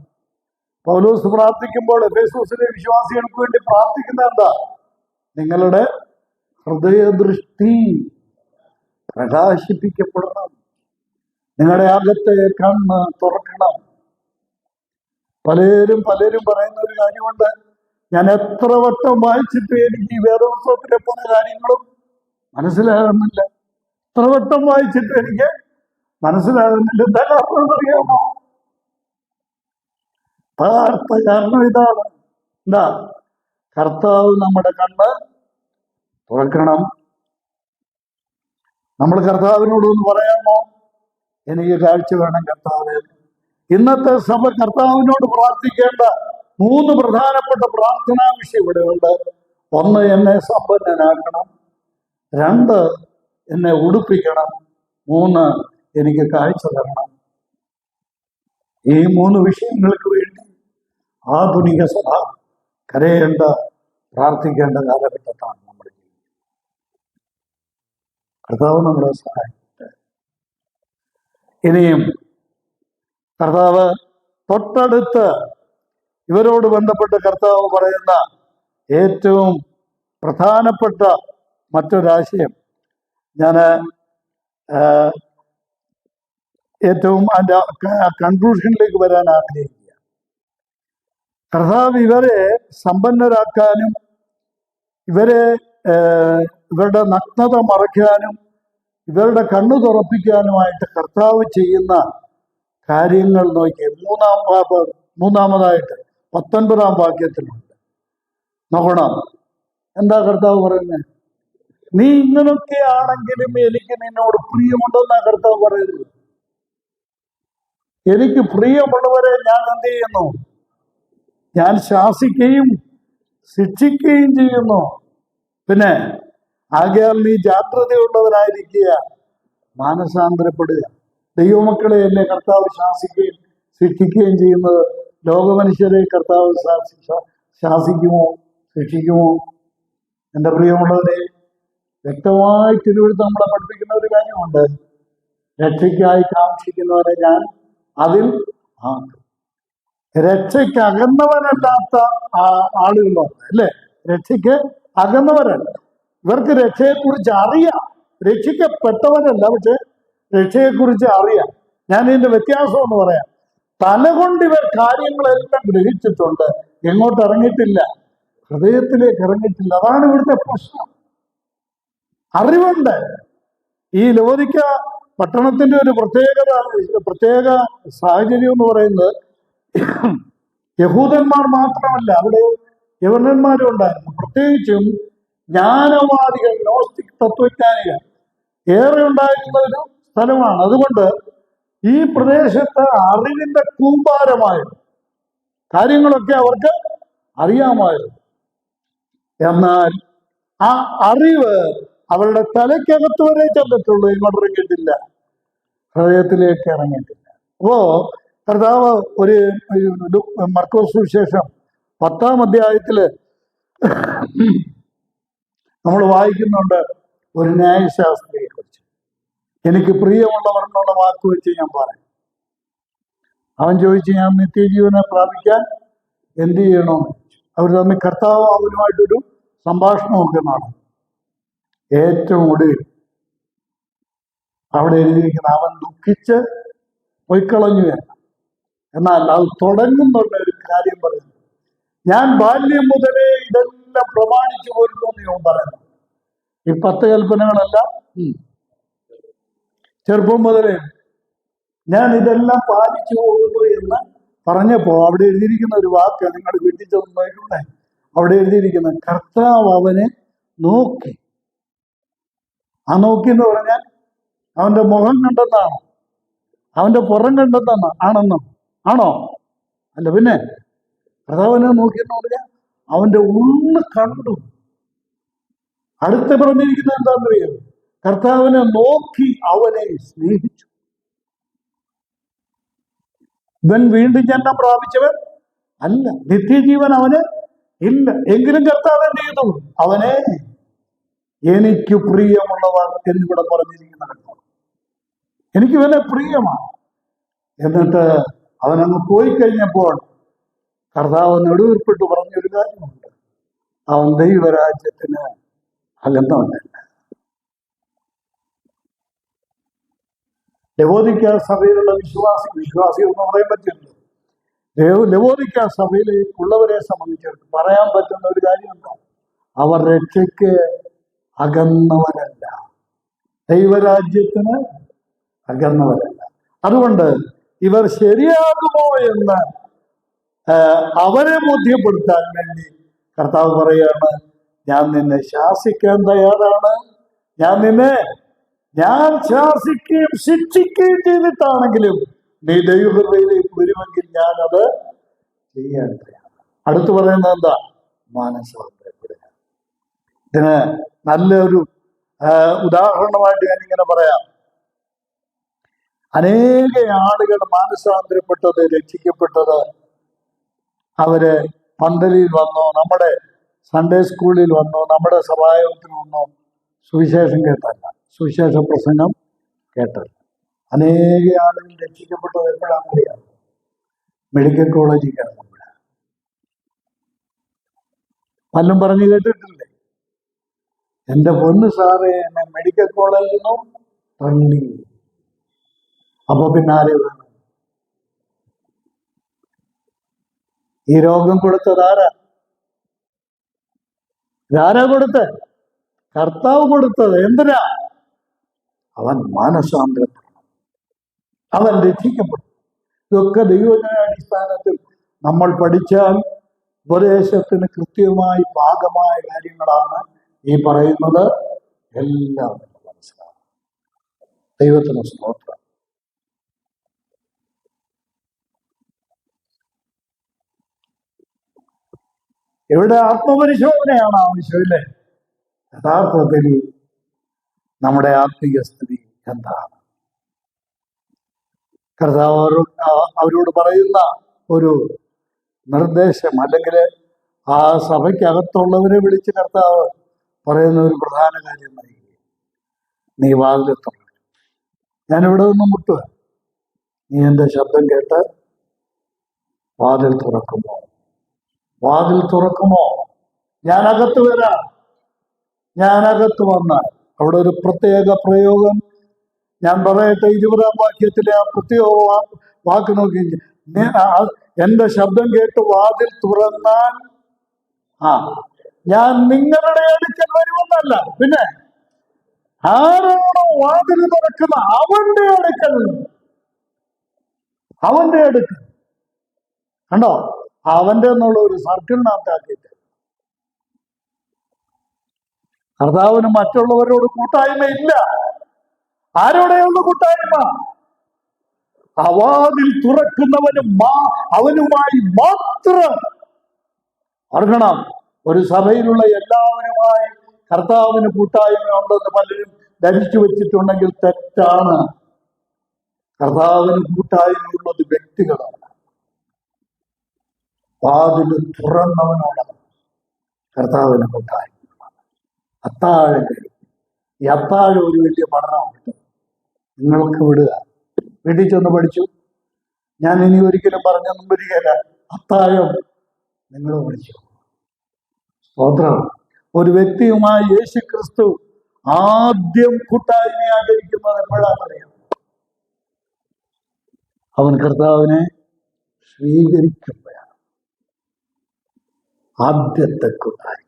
പൗലോസ് പ്രാർത്ഥിക്കുമ്പോൾ എഫേസോസിലെ വിശ്വാസികൾക്ക് വേണ്ടി പ്രാർത്ഥിക്കുന്ന എന്താ? നിങ്ങളുടെ ഹൃദയദൃഷ്ടി പ്രകാശിപ്പിക്കപ്പെടണം, നിങ്ങളുടെ അകത്തെ കണ്ണ് തുറക്കണം. പലരും പറയുന്ന ഒരു കാര്യമുണ്ട്, ഞാൻ എത്ര വട്ടം വായിച്ചിട്ട് എനിക്ക് ഈ വേദപുസ്തകത്തിലെ പല കാര്യങ്ങളും മനസ്സിലാകുന്നില്ല. എത്ര വട്ടം വായിച്ചിട്ട് എനിക്ക് മനസ്സിലാകുന്നില്ല. എന്താ കാരണം അറിയാമോ? കാരണം ഇതാണ്. എന്താ? കർത്താവ് നമ്മുടെ കണ്ണ് തുറക്കണം. നമ്മൾ കർത്താവിനോടൊന്ന് പറയാമോ? എനിക്ക് കാഴ്ച വേണം കർത്താവേ. ഇന്നത്തെ സഭ കർത്താവിനോട് പ്രാർത്ഥിക്കേണ്ട 3 പ്രധാനപ്പെട്ട പ്രാർത്ഥനാ വിഷയം ഇവിടെയുണ്ട്. ഒന്ന്, എന്നെ സമ്പന്നനാക്കണം. 2, എന്നെ ഉടുപ്പിക്കണം. 3, എനിക്ക് കാഴ്ച തരണം. ഈ 3 വിഷയങ്ങൾക്ക് വേണ്ടി ആധുനിക സഭ കരയേണ്ട, പ്രാർത്ഥിക്കേണ്ട കാലഘട്ടത്താണ് നമ്മൾ. കർത്താവ് നമ്മളെ സഹായിക്കട്ടെ. ഇനിയും കർത്താവ് തൊട്ടടുത്ത് ഇവരോട് ബന്ധപ്പെട്ട് കർത്താവ് പറയുന്ന ഏറ്റവും പ്രധാനപ്പെട്ട മറ്റൊരാശയം ഞാൻ ഏറ്റവും അതിൻ്റെ കൺക്ലൂഷനിലേക്ക് വരാൻ ആഗ്രഹിക്കുക. കർത്താവ് ഇവരെ സമ്പന്നരാക്കാനും ഇവരുടെ നഗ്നത മറയ്ക്കാനും ഇവരുടെ കണ്ണു തുറപ്പിക്കാനുമായിട്ട് കർത്താവ് ചെയ്യുന്ന കാര്യങ്ങൾ നോക്കി. മൂന്നാമതായിട്ട് 19-ാം വാക്യത്തിലുണ്ട്. നോക്കണം, എന്താ കർത്താവ് പറയുന്നത്? നീ ഇങ്ങനൊക്കെ ആണെങ്കിലും എനിക്ക് നിന്നോട് പ്രിയമുണ്ടെന്നാ കർത്താവ് പറയുന്നത്. എനിക്ക് പ്രിയമുള്ളവരെ ഞാൻ എന്ത് ചെയ്യുന്നു? ഞാൻ ശാസിക്കുകയും ശിക്ഷിക്കുകയും ചെയ്യുന്നു. പിന്നെ ആകയാൽ നീ ജാഗ്രതയുള്ളവരായിരിക്കുക, മാനസാന്തരപ്പെടുക. ദൈവമക്കളെ എന്നെ കർത്താവ് ശാസിക്കുകയും ശിക്ഷിക്കുകയും ചെയ്യുന്നത് ലോകമനുഷ്യരെ കർത്താവ് ശാസിക്കുമോ ശിക്ഷിക്കുമോ? എൻ്റെ പ്രിയമുള്ളവരെ, വ്യക്തമായി തിരുവഴുത്ത് നമ്മളെ പഠിപ്പിക്കുന്ന ഒരു കാര്യമുണ്ട്. രക്ഷയ്ക്കായി കാക്ഷിക്കുന്നവരെ ഞാൻ അതിൽ ആക്കും. രക്ഷയ്ക്ക് അകന്നവരല്ലാത്ത ആളുകളുണ്ട്, അല്ലേ? രക്ഷയ്ക്ക് അകന്നവരല്ല. ഇവർക്ക് രക്ഷയെക്കുറിച്ച് അറിയാം, രക്ഷിക്കപ്പെട്ടവനല്ല, പക്ഷെ രക്ഷയെക്കുറിച്ച് അറിയാം. ഞാൻ ഇതിന്റെ വ്യത്യാസം എന്ന് പറയാം. തലകൊണ്ട് ഇവർ കാര്യങ്ങളെല്ലാം ഗ്രഹിച്ചിട്ടുണ്ട്, എങ്ങോട്ട് ഇറങ്ങിയിട്ടില്ല, ഹൃദയത്തിലേക്ക് ഇറങ്ങിയിട്ടില്ല. അതാണ് ഇവിടുത്തെ പ്രശ്നം. അറിവുണ്ട്. ഈ ലവോദിക്ക പട്ടണത്തിന്റെ ഒരു പ്രത്യേക സാഹചര്യം എന്ന് പറയുന്നത്, യഹൂദന്മാർ മാത്രമല്ല, അവിടെ യവനന്മാരും ഉണ്ടായിരുന്നു. പ്രത്യേകിച്ചും ജ്ഞാനവാദികൾ, നോസ്റ്റിക് തത്വജ്ഞാനികൾ ഏറെ ഉണ്ടായിരുന്ന ഒരു സ്ഥലമാണ്. അതുകൊണ്ട് ഈ പ്രദേശത്ത് അറിവിന്റെ കൂമ്പാരമായിരുന്നു. കാര്യങ്ങളൊക്കെ അവർക്ക് അറിയാമായിരുന്നു. എന്നാൽ ആ അറിവ് അവരുടെ തലയ്ക്കകത്ത് വരെ ചെന്നിട്ടുള്ളൂ, ഇങ്ങോട്ട് ഇറങ്ങിയിട്ടില്ല, ഹൃദയത്തിലേക്ക് ഇറങ്ങിയിട്ടില്ല. അപ്പോ കർത്താവ് ഒരു മർക്കോസ് സുവിശേഷം 10-ാം അധ്യായത്തില് നമ്മൾ വായിക്കുന്നുണ്ട് ഒരു ന്യായശാസ്ത്രിയെ കുറിച്ച്. എനിക്ക് പ്രിയമുള്ളവർ എന്നുള്ള വാക്ക് വെച്ച് ഞാൻ പറയും. അവൻ ചോദിച്ചു, ഞാൻ നിത്യജീവനെ പ്രാപിക്കാൻ എന്ത് ചെയ്യണമെന്ന് ചോദിച്ചു. അവർ തമ്മിൽ കർത്താവ് അവനുമായിട്ടൊരു സംഭാഷണമൊക്കെ നടന്നു. ഏറ്റവും ഒടുവിൽ അവിടെ എഴുതിയിരിക്കുന്ന അവൻ ദുഃഖിച്ച് പൊയ്ക്കളഞ്ഞു എന്ന്. എന്നാൽ അത് തുടങ്ങുന്നുള്ള ഒരു കാര്യം പറയുന്നു, ഞാൻ ബാല്യം മുതലേ ഇതെല്ലാം പ്രമാണിച്ചു പോരുന്നു എന്ന് ഞാൻ പറയുന്നു. ഈ 10 കൽപ്പനകളെല്ലാം ചെറുപ്പം മുതലേ ഞാൻ ഇതെല്ലാം പാലിച്ചു പോകുന്നു എന്ന് പറഞ്ഞപ്പോ അവിടെ എഴുതിയിരിക്കുന്ന ഒരു വാക്ക് നിങ്ങൾ വീട്ടിൽ ചെന്ന് നോക്കണേ. അവിടെ എഴുതിയിരിക്കുന്ന കർത്താവ് അവനെ നോക്കി. ആ നോക്കി എന്ന് പറഞ്ഞാൽ അവന്റെ മുഖം കണ്ടെന്നാണ്, അവന്റെ പുറം കണ്ടെന്നാണ് ആണോ? അല്ല, പിന്നെ കർത്താവിനെ നോക്കിയെന്ന് പറഞ്ഞാൽ അവന്റെ ഉള്ളു കണ്ടു. അടുത്ത പറഞ്ഞിരിക്കുന്നത് എന്താണെന്നറിയാം, കർത്താവിനെ നോക്കി അവനെ സ്നേഹിച്ചു. ഇവൻ വീണ്ടും ജന്മം പ്രാപിച്ചവൻ അല്ല, നിത്യജീവൻ അവന് ഇല്ല. എങ്കിലും കർത്താവ് എന്ത് ചെയ്തു? അവനെ എനിക്ക് പ്രിയമുള്ളവർ എന്നിവിടെ പറഞ്ഞിരിക്കുന്ന കർത്താവ്, എനിക്ക് ഇവനെ പ്രിയമാണ്. എന്നിട്ട് അവനങ്ങ് പോയി കഴിഞ്ഞപ്പോൾ കർത്താവ് നെടുവീർപ്പിട്ട് പറഞ്ഞൊരു കാര്യമുണ്ട്, അവൻ ദൈവരാജ്യത്തിന് അകന്നവനല്ല. ലവോദിക്ക സഭയിലുള്ള വിശ്വാസി എന്ന് പറയാൻ പറ്റില്ല. ലവോദിക്ക സഭയിൽ ഉള്ളവരെ സംബന്ധിച്ചിടത്ത് പറയാൻ പറ്റുന്ന ഒരു കാര്യമുണ്ട്, അവർ രക്ഷയ്ക്ക് അകന്നവരല്ല, ദൈവരാജ്യത്തിന് അകന്നവരല്ല. അതുകൊണ്ട് ഇവർ ശരിയാകുമോ എന്ന് അവരെ ബോധ്യപ്പെടുത്താൻ വേണ്ടി കർത്താവ് പറയാണ്, ഞാൻ നിന്നെ ശാസിക്കാൻ തയ്യാറാണ്. ഞാൻ ശാസിക്കുകയും ശിക്ഷിക്കുകയും ചെയ്തിട്ടാണെങ്കിലും നീ ദൈവകൃപയിലേക്ക് വരുമെങ്കിൽ ഞാനത് ചെയ്യാൻ തയ്യാറാണ്. അടുത്ത് പറയുന്നത് എന്താ? മാനസാന്തരപ്പെടുക. ഇതിന് നല്ലൊരു ഉദാഹരണമായിട്ട് ഞാനിങ്ങനെ പറയാം. അനേക ആളുകൾ മാനസാന്തരപ്പെട്ടത്, രക്ഷിക്കപ്പെട്ടത് അവര് പന്തലിൽ വന്നോ, നമ്മുടെ സൺഡേ സ്കൂളിൽ വന്നോ, നമ്മുടെ സഭായോഗത്തിന് വന്നോ സുവിശേഷം കേട്ടല്ല, സുവിശേഷ പ്രസംഗം കേട്ടല്ല. അനേക ആളുകൾ രക്ഷിക്കപ്പെട്ടത് എപ്പോഴാണെന്ന് അറിയാം? മെഡിക്കൽ കോളേജിൽ കിടക്കുമ്പോഴാണ്. പലരും പറഞ്ഞു കേട്ടിട്ടില്ലേ, എന്റെ പൊന്ന് സാറേ എന്നെ മെഡിക്കൽ കോളേജിൽ നിന്നും തള്ളി. അപ്പൊ പിന്നെ ആരെ വേണം? ഈ രോഗം കൊടുത്തത് ആരാ? കൊടുത്ത? കർത്താവ് കൊടുത്തത്. എന്തിനാ? അവൻ മാനസാന്തരപ്പെടണം, അവൻ രക്ഷിക്കപ്പെടും. ഇതൊക്കെ ദൈവജനാടിസ്ഥാനത്തിൽ നമ്മൾ പഠിച്ചാൽ ഉപദേശത്തിന് കൃത്യമായി പാകമായ കാര്യങ്ങളാണ് ഈ പറയുന്നത്. എല്ലാം മനസ്സിലാവും. ദൈവത്തിന് സ്തോത്രം. ഇവിടെ ആത്മപരിശോധനയാണ് ആവശ്യമില്ലേ? യഥാർത്ഥത്തിൽ നമ്മുടെ ആത്മീയ സ്ഥിതി എന്താണ്? കർത്താവ് അവരോട് പറയുന്ന ഒരു നിർദ്ദേശം, അല്ലെങ്കിൽ ആ സഭയ്ക്കകത്തുള്ളവരെ വിളിച്ച് കർത്താവ് പറയുന്ന ഒരു പ്രധാന കാര്യം, നീ വാതിൽ തുറക്കും. ഞാനിവിടെ നിന്ന് മുട്ടുക, നീ എൻ്റെ ശബ്ദം കേട്ട് വാതിൽ തുറക്കുമോ? വാതിൽ തുറക്കുമോ? ഞാനകത്ത് വരാം. ഞാനകത്ത് വന്നാൽ അവിടെ ഒരു പ്രത്യേക പ്രയോഗം ഞാൻ പറയട്ടെ. 20-ാം വാക്യത്തിലെ ആ പ്രത്യേക വാക്ക് നോക്കി, എന്റെ ശബ്ദം കേട്ട് വാതിൽ തുറന്നാൽ ഞാൻ നിങ്ങളുടെ അടുക്കൽ വരുമെന്നല്ല, പിന്നെ ആരാണോ വാതിൽ തുറക്കുന്ന അവന്റെ അടുക്കൽ കണ്ടോ, അവന്റെ എന്നുള്ള ഒരു സർക്കിളിനകത്താക്കിയിട്ട് കർത്താവിന് മറ്റുള്ളവരോട് കൂട്ടായ്മയില്ല. ആരോടെയുള്ള കൂട്ടായ്മ? വാതിൽ തുറക്കുന്നവനും അവനുമായി മാത്രം. ഓർക്കണം, ഒരു സഭയിലുള്ള എല്ലാവരുമായി കർത്താവിന് കൂട്ടായ്മ ഉണ്ടെന്ന് പലരും ധരിച്ചു വെച്ചിട്ടുണ്ടെങ്കിൽ തെറ്റാണ്. കർത്താവിന് കൂട്ടായ്മയുള്ളത് വ്യക്തികളാണ്. വാതിൽ തുറന്നവനോടാണ് കർത്താവിന് കൂട്ടായ്മ. അത്താഴം കഴിയും. ഈ അത്താഴം ഒരു വലിയ പഠനമാണ്. നിങ്ങൾക്ക് വിടുക, വീട്ടിൽ ചെന്ന് പഠിച്ചു. ഞാൻ ഇനി ഒരിക്കലും പറഞ്ഞൊന്നും വരികയില്ല. അത്താഴം നിങ്ങൾ പഠിച്ചു. സ്തോത്രം. ഒരു വ്യക്തിയുമായി യേശു ക്രിസ്തു ആദ്യം കൂട്ടായ്മ ആചരിക്കുന്നത് എപ്പോഴാണെന്നറിയാം? അവൻ കർത്താവിനെ സ്വീകരിക്കുമ്പോഴാണ് ആദ്യത്തെ കൂട്ടായ്മ.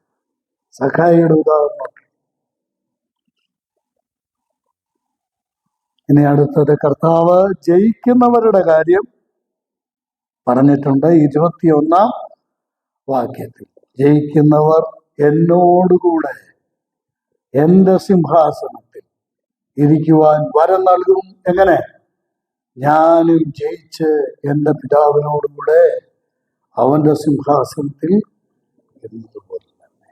സഖായിയുടെ ഉദാഹരണം. ഇനി അടുത്തത്, കർത്താവ് ജയിക്കുന്നവരുടെ കാര്യം പറഞ്ഞിട്ടുണ്ട് 21-ാം വാക്യത്തിൽ. ജയിക്കുന്നവർ എന്നോടുകൂടെ എന്റെ സിംഹാസനത്തിൽ ഇരിക്കുവാൻ വരം നൽകും. എങ്ങനെ? ഞാനും ജയിച്ച് എന്റെ പിതാവിനോടുകൂടെ അവന്റെ സിംഹാസനത്തിൽ എന്നതുപോലെ തന്നെ.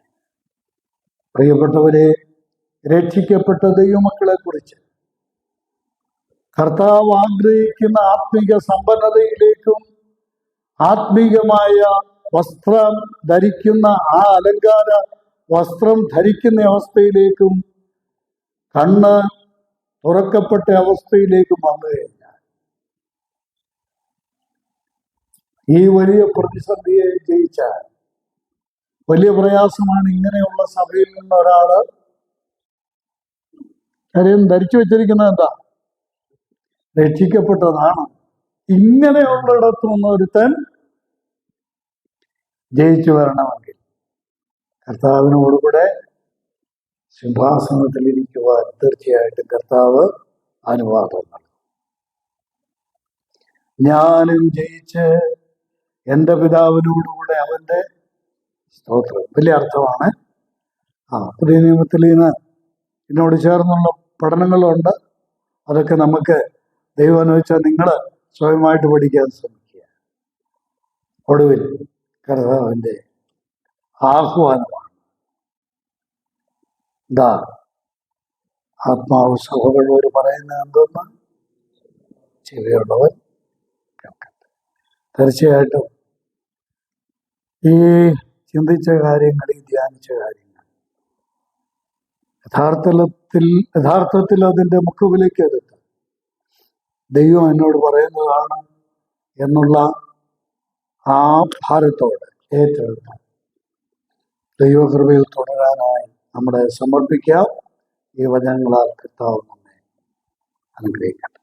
പ്രിയപ്പെട്ടവരെ, രക്ഷിക്കപ്പെട്ട ദൈവമക്കളെ കുറിച്ച് കർത്താവ് ആഗ്രഹിക്കുന്ന ആത്മീക സമ്പന്നതയിലേക്കും ആത്മീകമായ വസ്ത്രം ധരിക്കുന്ന ആ അലങ്കാര വസ്ത്രം ധരിക്കുന്ന അവസ്ഥയിലേക്കും കണ്ണ് തുറക്കപ്പെട്ട അവസ്ഥയിലേക്കും വന്നു കഴിഞ്ഞാൽ ഈ വലിയ പ്രതിസന്ധിയെ ജയിച്ചാൽ വലിയ പ്രയാസമാണ്. ഇങ്ങനെയുള്ള സഭയിൽ നിന്ന് ഒരാള് കാര്യം ധരിച്ചു വെച്ചിരിക്കുന്നത് എന്താ? രക്ഷിക്കപ്പെട്ടതാണ്. ഇങ്ങനെയുള്ളിടത്തു നിന്ന് ഒരുത്തൻ ജയിച്ചു വരണമെങ്കിൽ കർത്താവിനോടുകൂടെ സിംഹാസനത്തിലിരിക്കുവാൻ തീർച്ചയായിട്ടും കർത്താവ് അനുവാദം നൽകും. ഞാനും ജയിച്ച് എൻ്റെ പിതാവിനോടുകൂടെ അവന്റെ സ്തോത്രം. വലിയ അർത്ഥമാണ്. പുതിയ നിയമത്തിൽ ഇതിനോട് ചേർന്നുള്ള പഠനങ്ങളുണ്ട്. അതൊക്കെ നമുക്ക് ദൈവം അനുവദിച്ചാൽ നിങ്ങൾ സ്വയമായിട്ട് പഠിക്കാൻ ശ്രമിക്കുക. ഒടുവിൽ കർത്താവിന്റെ ആഹ്വാനമാണ്. ആത്മാവ് സഭകളോട് പറയുന്നത് എന്തെന്ന് ചെവിയുള്ളവൻ കേൾക്കട്ടെ. തീർച്ചയായിട്ടും ഈ ചിന്തിച്ച കാര്യങ്ങൾ, ഈ ധ്യാനിച്ച കാര്യങ്ങൾ യഥാർത്ഥത്തിൽ അതിന്റെ മുഖവിലേക്ക് എടുത്ത് ദൈവം എന്നോട് പറയുന്നതാണ് എന്നുള്ള ആ ഭാരത്തോടെ ഏറ്റെടുത്ത് ദൈവകൃപയിൽ തുടരാനായി നമ്മളെ സമർപ്പിക്കാം. ഈ വചനങ്ങളാൽ കർത്താവ് നമ്മെ അനുഗ്രഹിക്കട്ടെ.